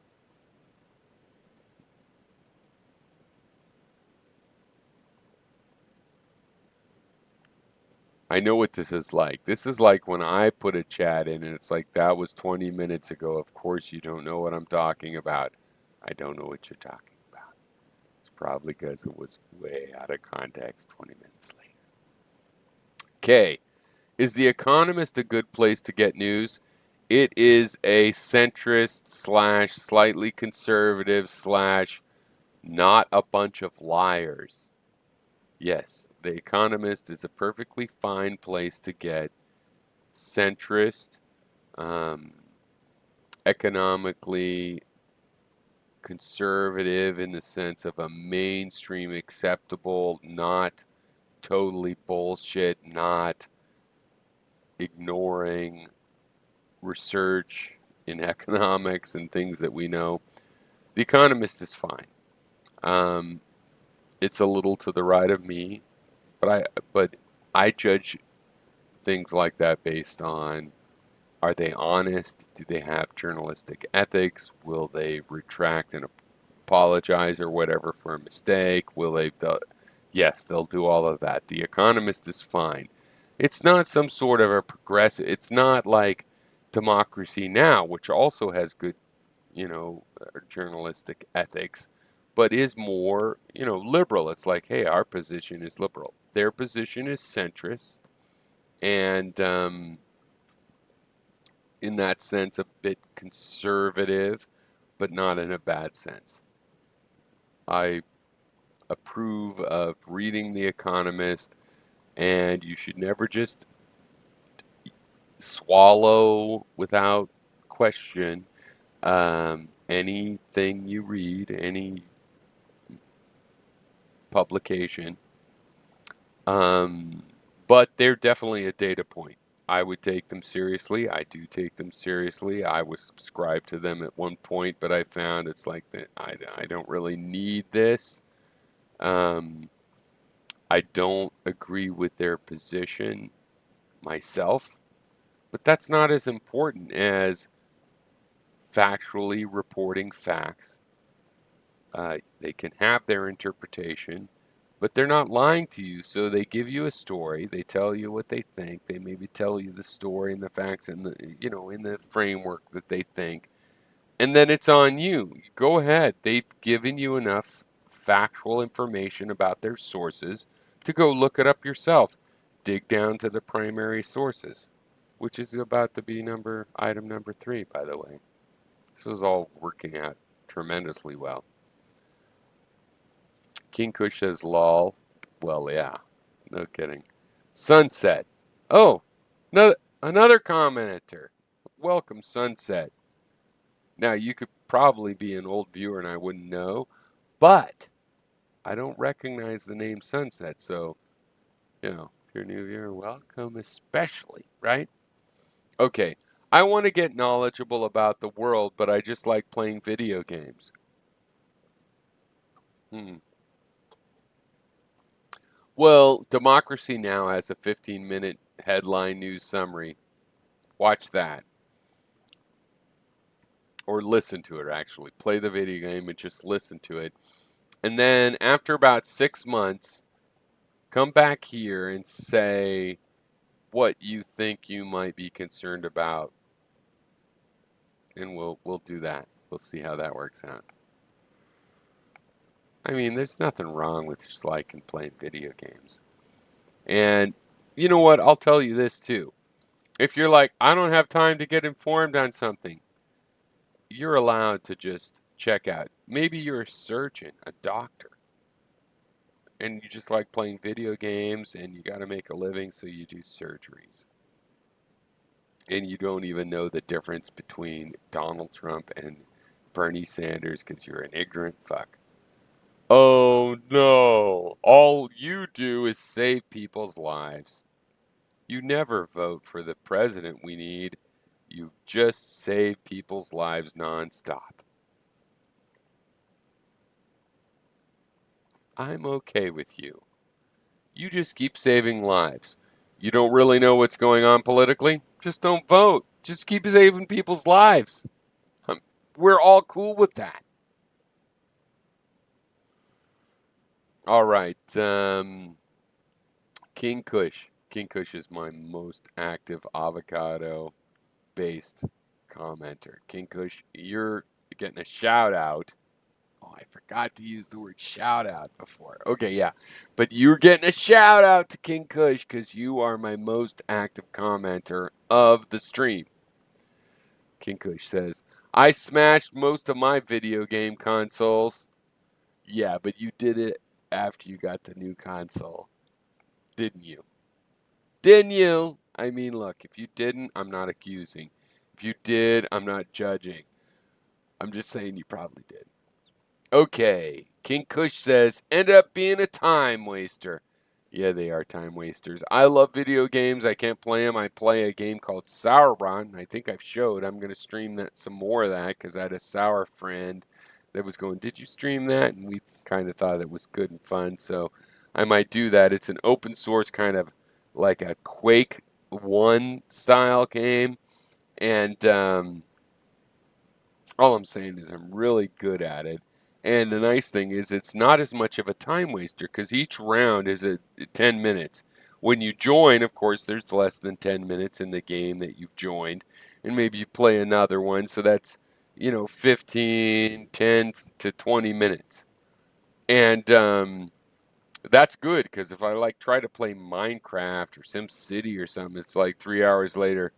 I know what this is like. This is like when I put a chat in and it's like, that was 20 minutes ago. Of course you don't know what I'm talking about. I don't know what you're talking about. It's probably because it was way out of context 20 minutes later. Okay. Is The Economist a good place to get news? It is a centrist / slightly conservative / not a bunch of liars. Yes, The Economist is a perfectly fine place to get centrist, economically conservative in the sense of a mainstream acceptable, not totally bullshit, not ignoring research in economics and things that we know. The Economist is fine. It's a little to the right of me, but I judge things like that based on, are they honest? Do they have journalistic ethics? Will they retract and apologize or whatever for a mistake? Yes, they'll do all of that. The Economist is fine. It's not some sort of a progressive, it's not like Democracy Now!, which also has good, you know, journalistic ethics, but is more, you know, liberal. It's like, hey, our position is liberal. Their position is centrist, and in that sense, a bit conservative, but not in a bad sense. I approve of reading The Economist, and you should never just swallow without question anything you read, any publication. But they're definitely a data point. I would take them seriously. I do take them seriously. I was subscribed to them at one point, but I found it's like that I don't really need this. I don't agree with their position myself, but that's not as important as factually reporting facts. They can have their interpretation, but they're not lying to you. So they give you a story. They tell you what they think. They maybe tell you the story and the facts and the, you know, in the framework that they think. And then it's on you. Go ahead. They've given you enough factual information about their sources to go look it up yourself. Dig down to the primary sources, which is about to be item number 3, by the way. This is all working out tremendously well. King Kush says, lol. Well, yeah, no kidding. Sunset. Oh, another commenter. Welcome, Sunset. Now, you could probably be an old viewer and I wouldn't know, but I don't recognize the name Sunset. So, you know, if you're a new viewer, welcome especially, right? Okay, I want to get knowledgeable about the world, but I just like playing video games. Well, Democracy Now! Has a 15-minute headline news summary. Watch that. Or listen to it, actually. Play the video game and just listen to it. And then after about 6 months, come back here and say, what you think you might be concerned about, and we'll do that. We'll see how that works out. I mean, there's nothing wrong with just liking playing video games. And you know what? I'll tell you this too. If you're like, I don't have time to get informed on something, you're allowed to just check out. Maybe you're a surgeon, a doctor, and you just like playing video games and you got to make a living, so you do surgeries. And you don't even know the difference between Donald Trump and Bernie Sanders because you're an ignorant fuck. Oh no, all you do is save people's lives. You never vote for the president we need. You just save people's lives nonstop. I'm okay with you. You just keep saving lives. You don't really know what's going on politically? Just don't vote. Just keep saving people's lives. We're all cool with that. All right. King Kush. King Kush is my most active avocado-based commenter. King Kush, you're getting a shout out. Oh, I forgot to use the word shout out before. Okay, yeah. But you're getting a shout out to King Kush because you are my most active commenter of the stream. King Kush says, I smashed most of my video game consoles. Yeah, but you did it after you got the new console. Didn't you? Didn't you? I mean, look, if you didn't, I'm not accusing. If you did, I'm not judging. I'm just saying you probably did. Okay, King Kush says, end up being a time waster. Yeah, they are time wasters. I love video games. I can't play them. I play a game called Sauron. I think I've showed. I'm going to stream that some more of that because I had a Sour friend that was going, did you stream that? And we kind of thought it was good and fun, so I might do that. It's an open source kind of like a Quake 1 style game, and all I'm saying is I'm really good at it. And the nice thing is it's not as much of a time waster because each round is at 10 minutes. When you join, of course, there's less than 10 minutes in the game that you've joined. And maybe you play another one, so that's, 15, 10 to 20 minutes. And that's good because if I try to play Minecraft or SimCity or something, it's like 3 hours later.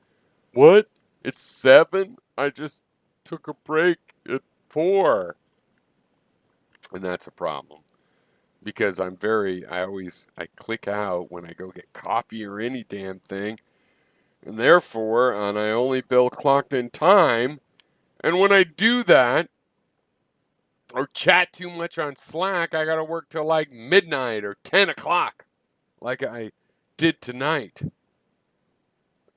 What? It's 7? I just took a break at 4. And that's a problem because I click out when I go get coffee or any damn thing. And therefore, I only bill clocked in time. And when I do that or chat too much on Slack, I got to work till like midnight or 10 o'clock like I did tonight.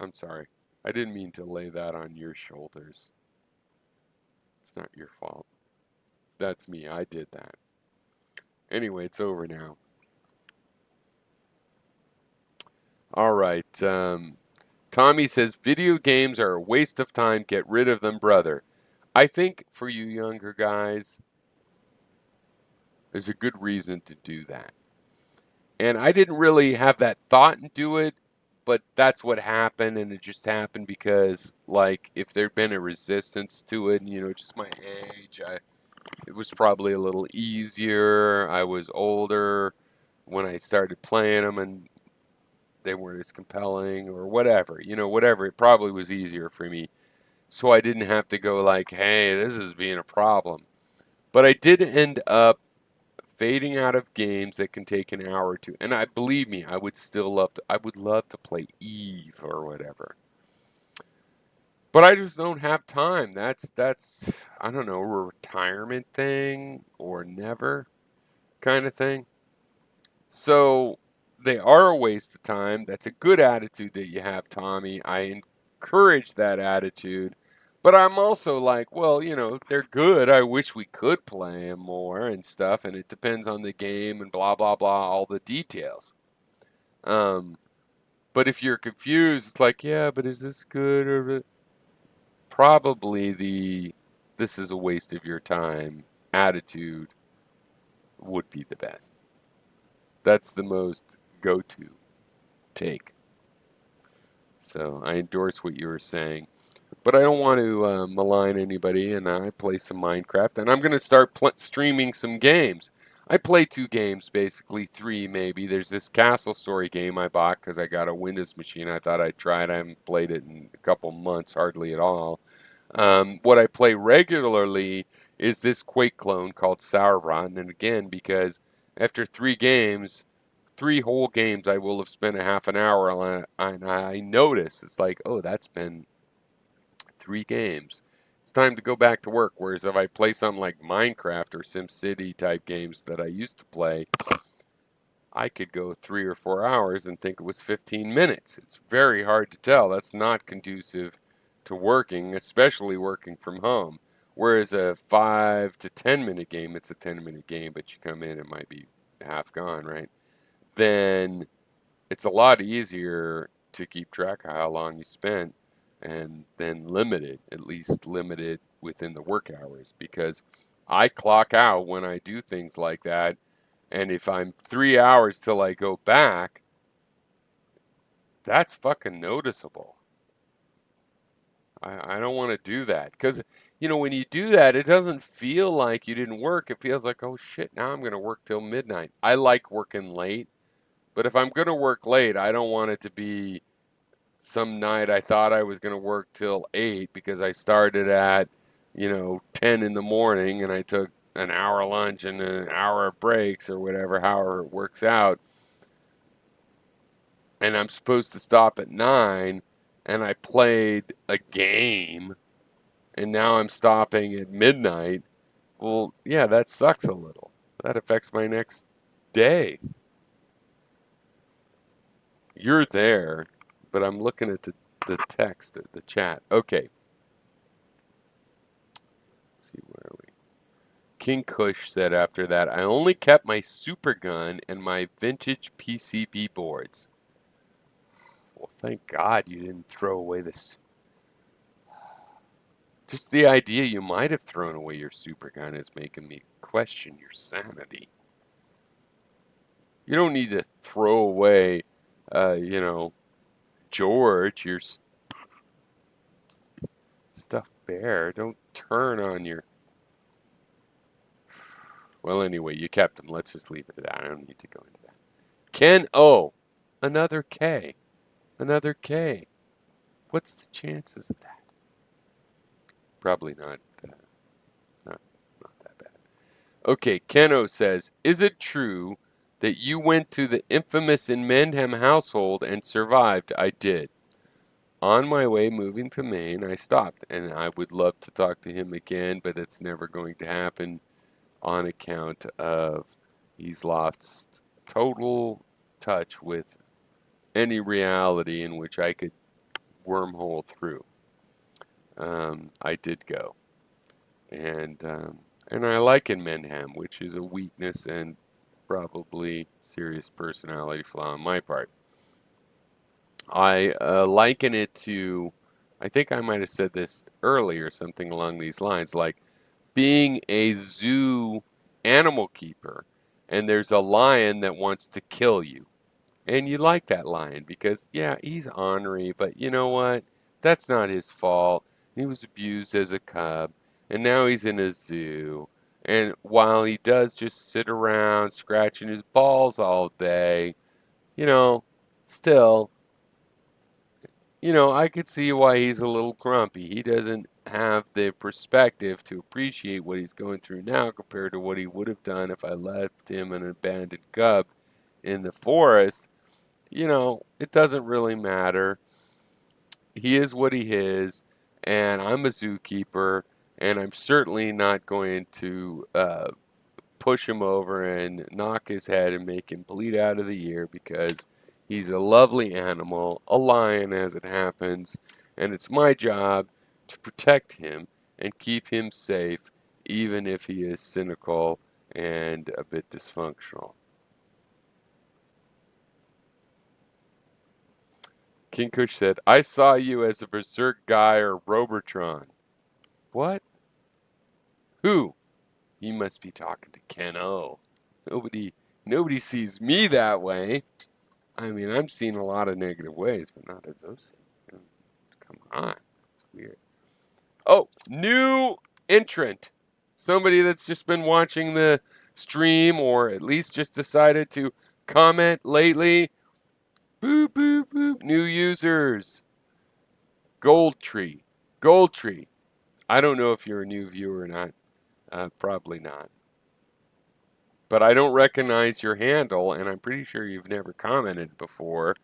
I'm sorry. I didn't mean to lay that on your shoulders. It's not your fault. That's me. I did that. Anyway, it's over now. All right. Tommy says, video games are a waste of time. Get rid of them, brother. I think for you younger guys, there's a good reason to do that. And I didn't really have that thought and do it, but that's what happened. And it just happened because, if there'd been a resistance to it, and, just my age, it was probably a little easier. I was older when I started playing them, and they weren't as compelling or whatever. Whatever. It probably was easier for me. So I didn't have to go hey, this is being a problem. But I did end up fading out of games that can take an hour or two. And believe me, I would love to play Eve or whatever. But I just don't have time. That's I don't know, a retirement thing or never kind of thing. So they are a waste of time. That's a good attitude that you have, Tommy. I encourage that attitude. But I'm also well, they're good. I wish we could play them more and stuff. And it depends on the game and blah, blah, blah, all the details. But if you're confused, it's yeah, but is this good? Or probably this is a waste of your time attitude would be the best. That's the most go-to take. So I endorse what you were saying. But I don't want to malign anybody, and I play some Minecraft, and I'm going to start streaming some games. I play 2 games, basically 3 maybe. There's this Castle Story game I bought because I got a Windows machine. I thought I'd try it. I haven't played it in a couple months, hardly at all. What I play regularly is this Quake clone called Sour Rotten, and again, because after 3 games, 3 whole games, I will have spent a half an hour on it, and I notice it's like, oh, that's been 3 games. It's time to go back to work. Whereas if I play something like Minecraft or SimCity type games that I used to play, I could go 3 or 4 hours and think it was 15 minutes. It's very hard to tell. That's not conducive to working, especially working from home. Whereas a 5 to 10 minute game, it's a 10-minute game, but you come in, it might be half gone, right? Then it's a lot easier to keep track of how long you spent and then limited, at least limited within the work hours, because I clock out when I do things like that. And if I'm 3 hours till I go back, that's fucking noticeable. I don't want to do that because, when you do that, it doesn't feel like you didn't work. It feels like, oh shit, now I'm going to work till midnight. I like working late, but if I'm going to work late, I don't want it to be some night I thought I was going to work till 8 because I started at, 10 in the morning and I took an hour lunch and an hour of breaks or whatever, however it works out. And I'm supposed to stop at 9 and I played a game and now I'm stopping at midnight. Well, yeah, that sucks a little. That affects my next day. You're there, but I'm looking at the text, the chat. Okay. Let's see, where are we? King Kush said after that, I only kept my super gun and my vintage PCB boards. Well, thank God you didn't throw away this. Just the idea you might have thrown away your super gun is making me question your sanity. You don't need to throw away, George, your stuffed bear. Don't turn on your... Well, anyway, you kept them. Let's just leave it at that. I don't need to go into that. Ken O. Another K. Another K. What's the chances of that? Probably not that bad. Okay, Keno says, is it true that you went to the infamous in Mendham household and survived? I did. On my way moving to Maine, I stopped, and I would love to talk to him again, but it's never going to happen on account of he's lost total touch with any reality in which I could wormhole through. I did go, and I like in Menham, which is a weakness and probably serious personality flaw on my part. I liken it to, I think I might have said this earlier, something along these lines, like being a zoo animal keeper, and there's a lion that wants to kill you. And you like that lion because, yeah, he's ornery, but you know what? That's not his fault. He was abused as a cub, and now he's in a zoo. And while he does just sit around scratching his balls all day, still, I could see why he's a little grumpy. He doesn't have the perspective to appreciate what he's going through now compared to what he would have done if I left him an abandoned cub in the forest. It doesn't really matter. He is what he is, and I'm a zookeeper, and I'm certainly not going to push him over and knock his head and make him bleed out of the ear because he's a lovely animal, a lion as it happens, and it's my job to protect him and keep him safe, even if he is cynical and a bit dysfunctional. King Kush said, I saw you as a berserk guy or Robertron. What? Who? He must be talking to Ken O. Nobody sees me that way. I mean, I'm seen a lot of negative ways, but not as those. on. It's weird. Oh, new entrant. Somebody that's just been watching the stream or at least just decided to comment lately. Boop, boop, boop. New users. Goldtree. Goldtree. I don't know if you're a new viewer or not. Probably not. But I don't recognize your handle, and I'm pretty sure you've never commented before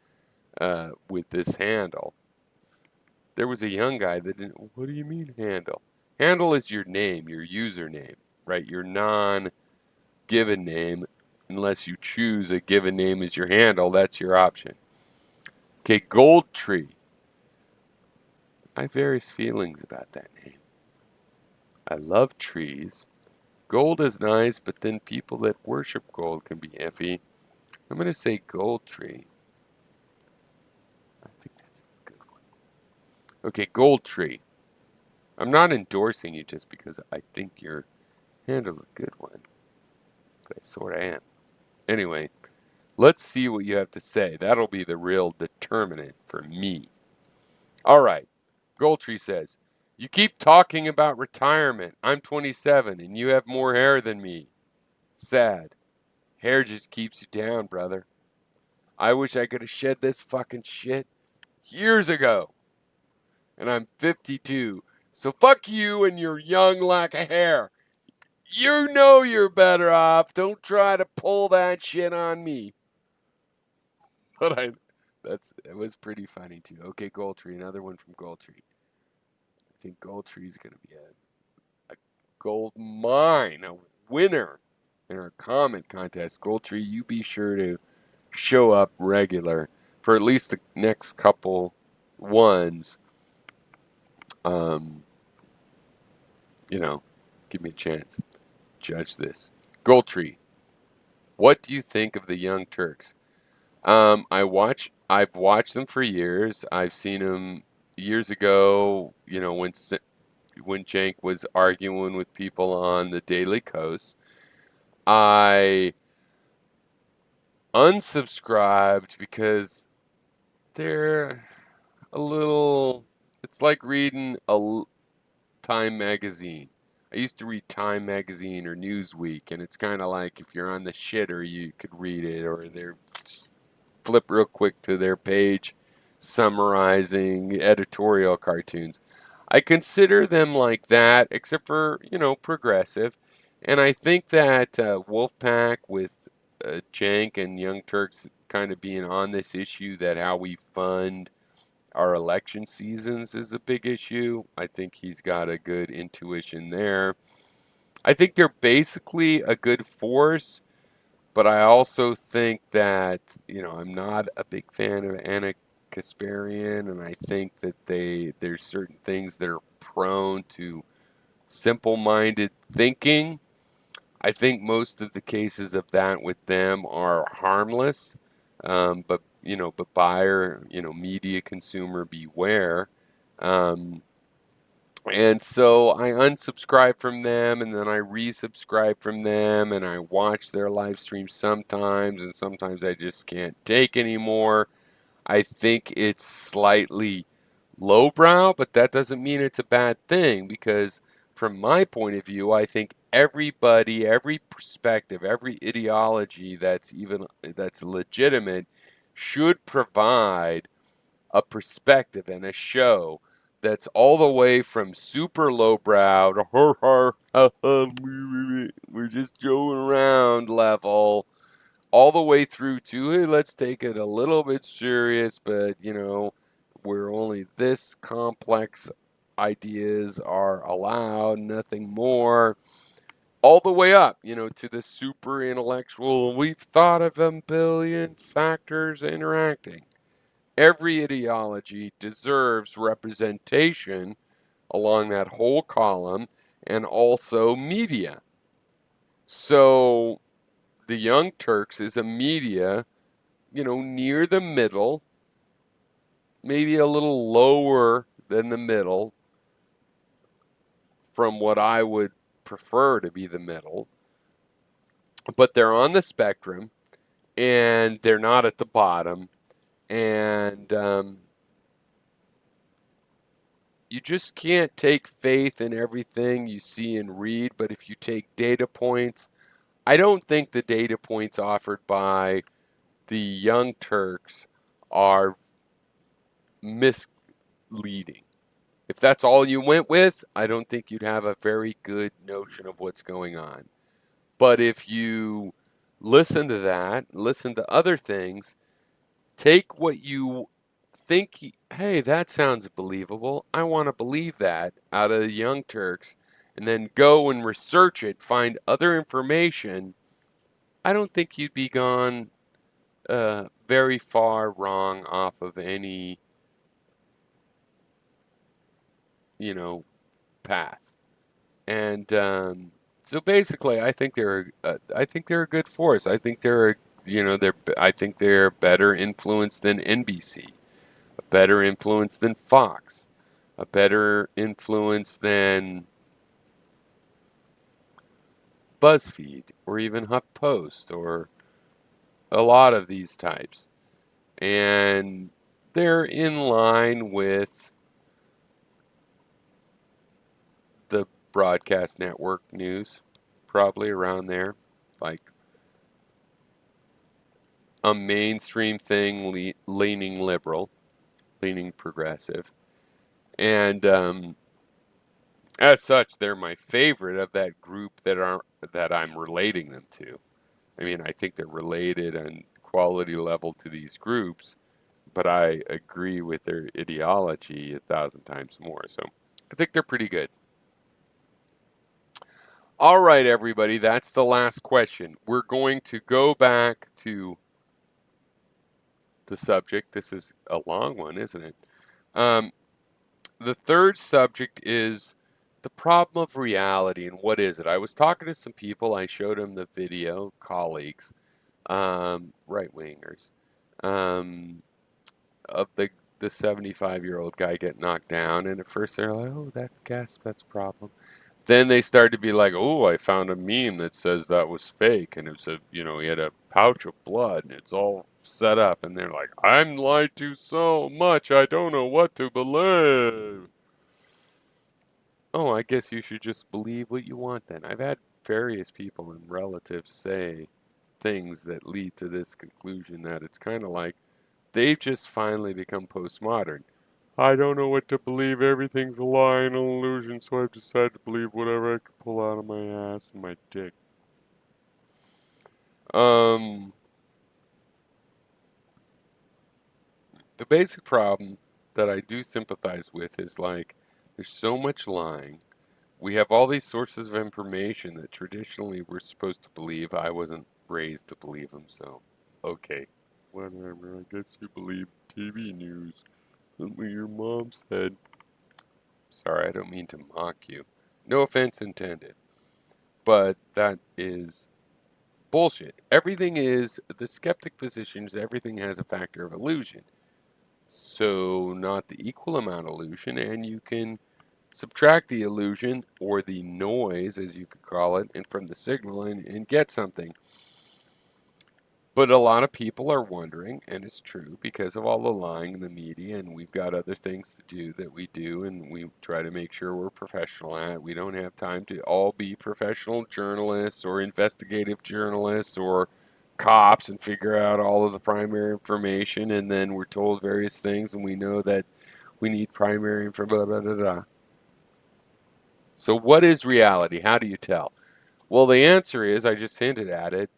with this handle. There was a young guy that didn't. What do you mean handle? Handle is your name, your username, right? Your non-given name, unless you choose a given name as your handle, that's your option. Okay, Goldtree. I have various feelings about that name. I love trees. Gold is nice, but then people that worship gold can be iffy. I'm going to say Goldtree. I think that's a good one. Okay, Goldtree. I'm not endorsing you just because I think your handle's a good one. But I sort of am. Anyway, let's see what you have to say. That'll be the real determinant for me. All right. Goldtree says, you keep talking about retirement. I'm 27 and you have more hair than me. Sad. Hair just keeps you down, brother. I wish I could have shed this fucking shit years ago. And I'm 52. So fuck you and your young lack of hair. You know you're better off. Don't try to pull that shit on me. But it was pretty funny too. Okay, Goldtree, another one from Goldtree. I think Goldtree's gonna be a gold mine, a winner in our comment contest. Goldtree, you be sure to show up regular for at least the next couple ones. Give me a chance. Judge this. Goldtree, what do you think of the Young Turks? I've watched them for years. I've seen them years ago, when Cenk was arguing with people on the Daily Kos. I unsubscribed because they're a little. It's like reading a Time magazine. I used to read Time magazine or Newsweek, and it's kind of like if you're on the shitter, you could read it, or they're flip real quick to their page summarizing editorial cartoons. I consider them like that, except for, progressive. And I think that Wolfpack with Cenk and Young Turks kind of being on this issue, that how we fund our election seasons is a big issue. I think he's got a good intuition there. I think they're basically a good force, but I also think that, I'm not a big fan of Anna Kasparian, and I think that there's certain things that are prone to simple-minded thinking. I think most of the cases of that with them are harmless, but buyer, media consumer beware. And so I unsubscribe from them, and then I resubscribe from them, and I watch their live streams sometimes, and sometimes I just can't take anymore. I think it's slightly lowbrow, but that doesn't mean it's a bad thing, because from my point of view, I think everybody, every perspective, every ideology that's legitimate should provide a perspective and a show that's all the way from super lowbrow to we're just joking around level, all the way through to, hey, let's take it a little bit serious, but we're only this complex, ideas are allowed, nothing more, all the way up, to the super intellectual, we've thought of a billion factors interacting. Every ideology deserves representation along that whole column, and also media. So the Young Turks is a media, near the middle, maybe a little lower than the middle from what I would prefer to be the middle. But they're on the spectrum, and they're not at the bottom. And you just can't take faith in everything you see and read, but if you take data points, I don't think the data points offered by the Young Turks are misleading. If that's all you went with, I don't think you'd have a very good notion of what's going on. But if you listen to that, listen to other things, take what you think, hey, that sounds believable. I want to believe that out of the Young Turks, and then go and research it, find other information. I don't think you'd be gone very far wrong off of any, path. And so basically, I think they're a good force. I think I think they're a better influence than NBC, a better influence than Fox, a better influence than BuzzFeed or even HuffPost or a lot of these types. And they're in line with the broadcast network news, probably around there, like a mainstream thing leaning liberal, leaning progressive. And as such, they're my favorite of that group that I'm relating them to. I mean, I think they're related on quality level to these groups, but I agree with their ideology 1,000 times more. So I think they're pretty good. All right, everybody, that's the last question. We're going to go back to the subject. This is a long one, isn't it? The third subject is the problem of reality and what is it? I was talking to some people. I showed them the video, colleagues, right-wingers, of the 75-year-old guy get knocked down. And at first they're like, oh, that's a problem. Then they started to be like, oh, I found a meme that says that was fake. And it said, he had a pouch of blood and it's all set up. And they're like, I'm lied to so much, I don't know what to believe. Oh, I guess you should just believe what you want then. I've had various people and relatives say things that lead to this conclusion that it's kind of like they've just finally become postmodern. I don't know what to believe. Everything's a lie and an illusion, so I've decided to believe whatever I can pull out of my ass and my dick. The basic problem that I do sympathize with is like there's so much lying. We have all these sources of information that traditionally we're supposed to believe. I wasn't raised to believe them, so okay. Whatever, I guess you believe TV news. Something your mom said. Sorry, I don't mean to mock you. No offense intended. But that is bullshit. The skeptic position is everything has a factor of illusion. So, not the equal amount of illusion, and you can subtract the illusion, or the noise, as you could call it, and from the signal and get something. But a lot of people are wondering, and it's true, because of all the lying in the media, and we've got other things to do that we do, and we try to make sure we're professional at. We don't have time to all be professional journalists or investigative journalists or cops and figure out all of the primary information, and then we're told various things, and we know that we need primary information, blah, blah, blah, blah. So what is reality? How do you tell? Well, the answer is, I just hinted at it,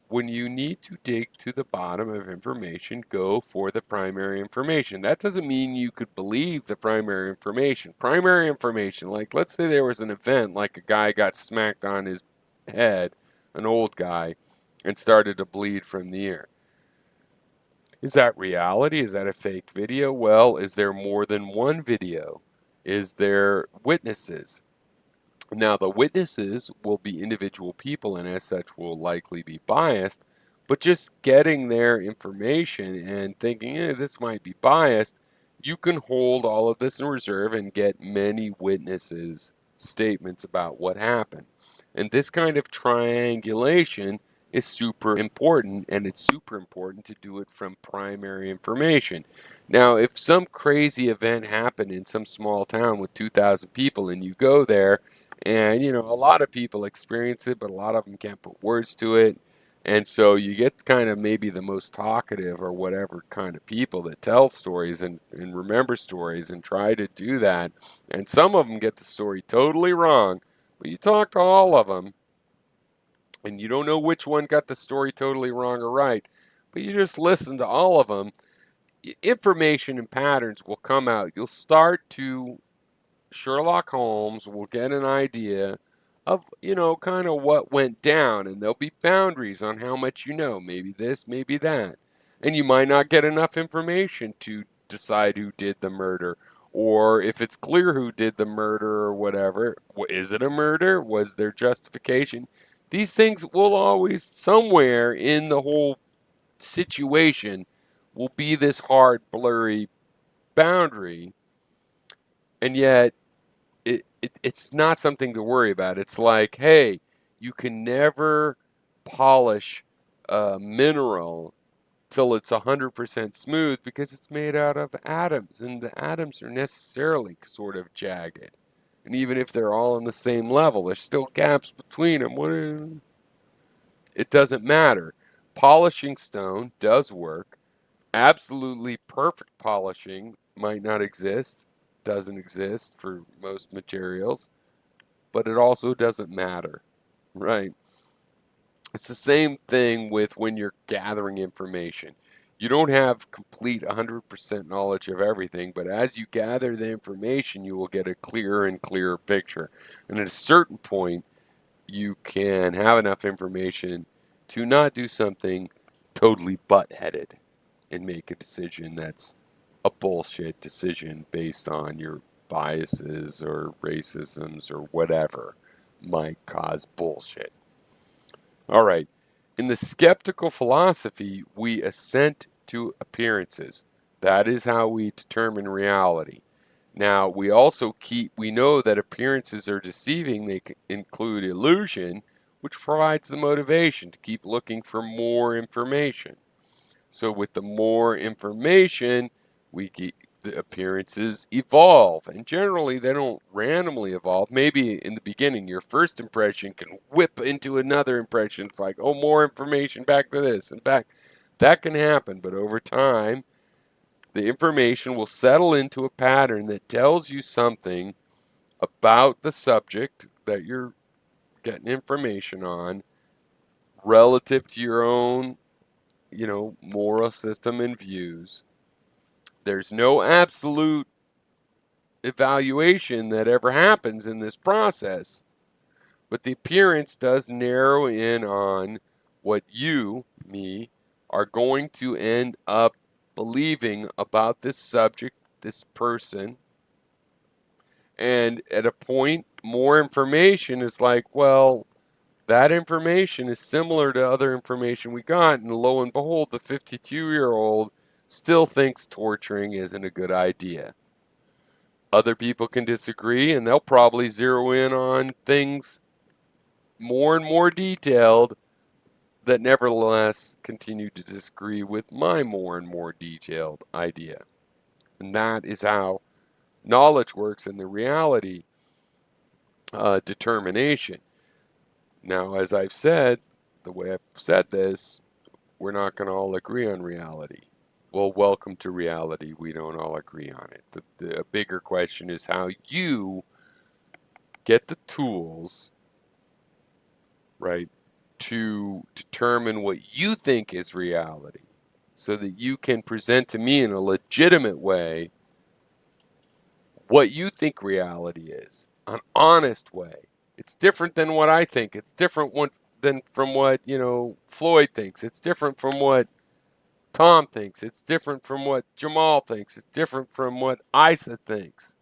when you need to dig to the bottom of information, go for the primary information. That doesn't mean you could believe the primary information. Primary information, like let's say there was an event, like a guy got smacked on his head, an old guy, and started to bleed from the ear. Is that reality? Is that a fake video? Well, is there more than one video? Is there witnesses? Now, the witnesses will be individual people and as such will likely be biased, but just getting their information and thinking, this might be biased, you can hold all of this in reserve and get many witnesses' statements about what happened. And this kind of triangulation is super important, and it's super important to do it from primary information. Now, if some crazy event happened in some small town with 2,000 people and you go there, and a lot of people experience it, but a lot of them can't put words to it. And so you get kind of maybe the most talkative or whatever kind of people that tell stories and remember stories and try to do that. And some of them get the story totally wrong, but you talk to all of them and you don't know which one got the story totally wrong or right, but you just listen to all of them. Information and patterns will come out. You'll start to Sherlock Holmes will get an idea of, kind of what went down, and there'll be boundaries on how much you know. Maybe this, maybe that. And you might not get enough information to decide who did the murder. Or if it's clear who did the murder or whatever, is it a murder? Was there justification? These things will always, somewhere in the whole situation, will be this hard, blurry boundary. And yet, it's not something to worry about. It's like, hey, you can never polish a mineral till it's 100% smooth because it's made out of atoms, and the atoms are necessarily sort of jagged. And even if they're all on the same level, there's still gaps between them. It doesn't matter. Polishing stone does work. Absolutely perfect polishing might not exist, doesn't exist for most materials, but it also doesn't matter, right? It's the same thing with when you're gathering information. You don't have complete 100% knowledge of everything, but as you gather the information, you will get a clearer and clearer picture. And at a certain point, you can have enough information to not do something totally butt-headed and make a decision that's a bullshit decision based on your biases or racisms or whatever might cause bullshit. All right. In the skeptical philosophy, we assent to appearances. That is how we determine reality. Now, we know that appearances are deceiving. They include illusion, which provides the motivation to keep looking for more information. So with the more information, the appearances evolve. And generally, they don't randomly evolve. Maybe in the beginning, your first impression can whip into another impression. It's like, oh, more information, back to this and back. That can happen, but over time, the information will settle into a pattern that tells you something about the subject that you're getting information on relative to your own, moral system and views. There's no absolute evaluation that ever happens in this process, but the appearance does narrow in on what you, me, are going to end up believing about this subject, this person. And at a point, more information is like, well, that information is similar to other information we got, and lo and behold, the 52-year-old still thinks torturing isn't a good idea. Other people can disagree, and they'll probably zero in on things more and more detailed that nevertheless continue to disagree with my more and more detailed idea. And that is how knowledge works in the reality determination. Now, as I've said, the way I've said this, we're not going to all agree on reality. Well, welcome to reality. We don't all agree on it. The bigger question is how you get the tools, right, to determine what you think is reality so that you can present to me in a legitimate way what you think reality is, an honest way. It's different than what I think. It's different than from what, Floyd thinks. It's different from what Tom thinks. It's different from what Jamal thinks. It's different from what Isa thinks.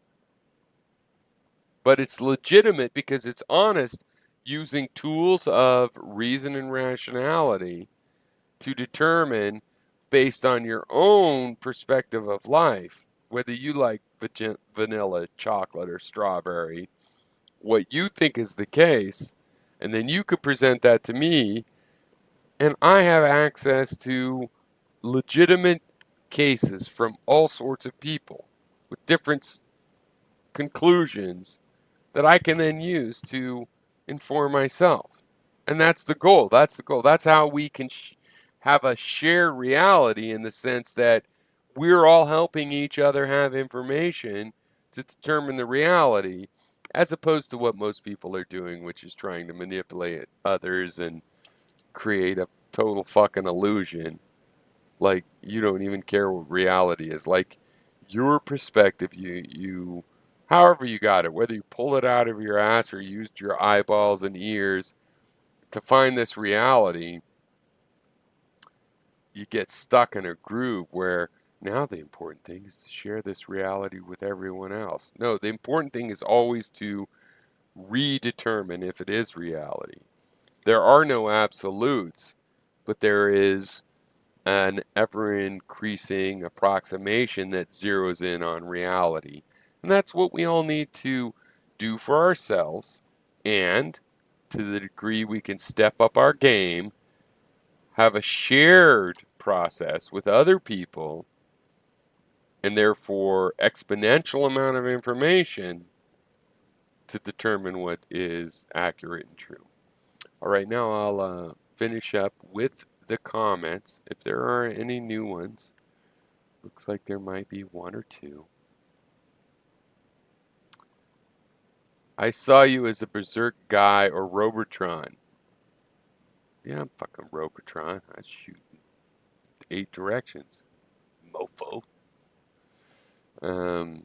But it's legitimate because it's honest, using tools of reason and rationality to determine, based on your own perspective of life, whether you like vanilla, chocolate, or strawberry, what you think is the case, and then you could present that to me And I have access to legitimate cases from all sorts of people with different conclusions that I can then use to inform myself. And that's the goal. That's the goal. That's how we can have a shared reality in the sense that we're all helping each other have information to determine the reality, as opposed to what most people are doing, which is trying to manipulate others and create a total fucking illusion. Like you don't even care what reality is. Like your perspective, you however you got it, whether you pull it out of your ass or used your eyeballs and ears to find this reality, you get stuck in a groove where now the important thing is to share this reality with everyone else. No, the important thing is always to redetermine if it is reality. There are no absolutes, but there is an ever increasing approximation that zeroes in on reality. And that's what we all need to do for ourselves. And to the degree we can step up our game, have a shared process with other people, and therefore exponential amount of information to determine what is accurate and true. All right, now I'll finish up with the comments. If there are any new ones, looks like there might be one or two. I saw you as a berserk guy or Robotron. Yeah, I'm fucking Robotron. I shoot in 8 directions, mofo. Um,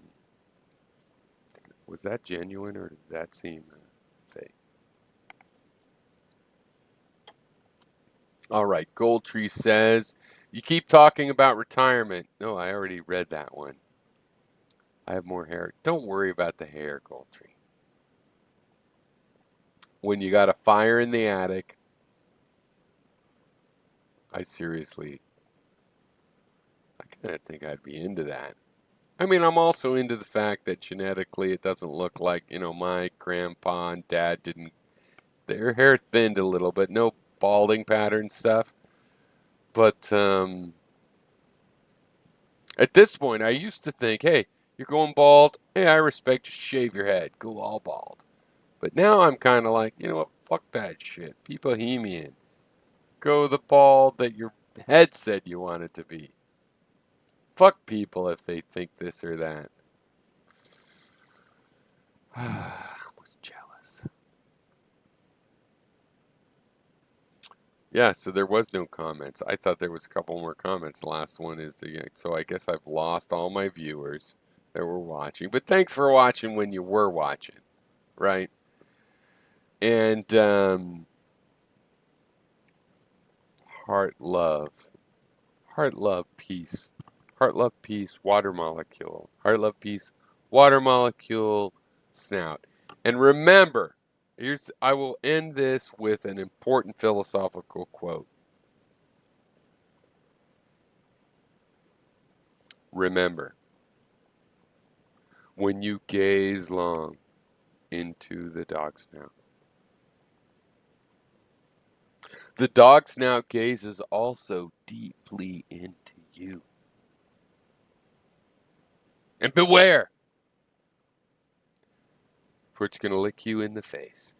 was that genuine or did that seem fake? All right, Goldtree says, you keep talking about retirement. No, I already read that one. I have more hair. Don't worry about the hair, Goldtree. When you got a fire in the attic, I seriously, I kind of think I'd be into that. I mean, I'm also into the fact that genetically it doesn't look like, my grandpa and dad didn't, their hair thinned a little bit, no balding pattern stuff. But at this point, I used to think, hey, you're going bald. Hey, I respect you. Shave your head. Go all bald. But now I'm kind of like, you know what? Fuck that shit. Be bohemian. Go the bald that your head said you wanted to be. Fuck people if they think this or that. I was jealous. Yeah, so there was no comments. I thought there was a couple more comments. The last one is so I guess I've lost all my viewers that were watching. But thanks for watching when you were watching, right? And heart, love, peace, water molecule, heart, love, peace, water molecule, snout. And remember, I will end this with an important philosophical quote. Remember, when you gaze long into the dog snout, the dog snout gazes also deeply into you. And beware, for it's going to lick you in the face.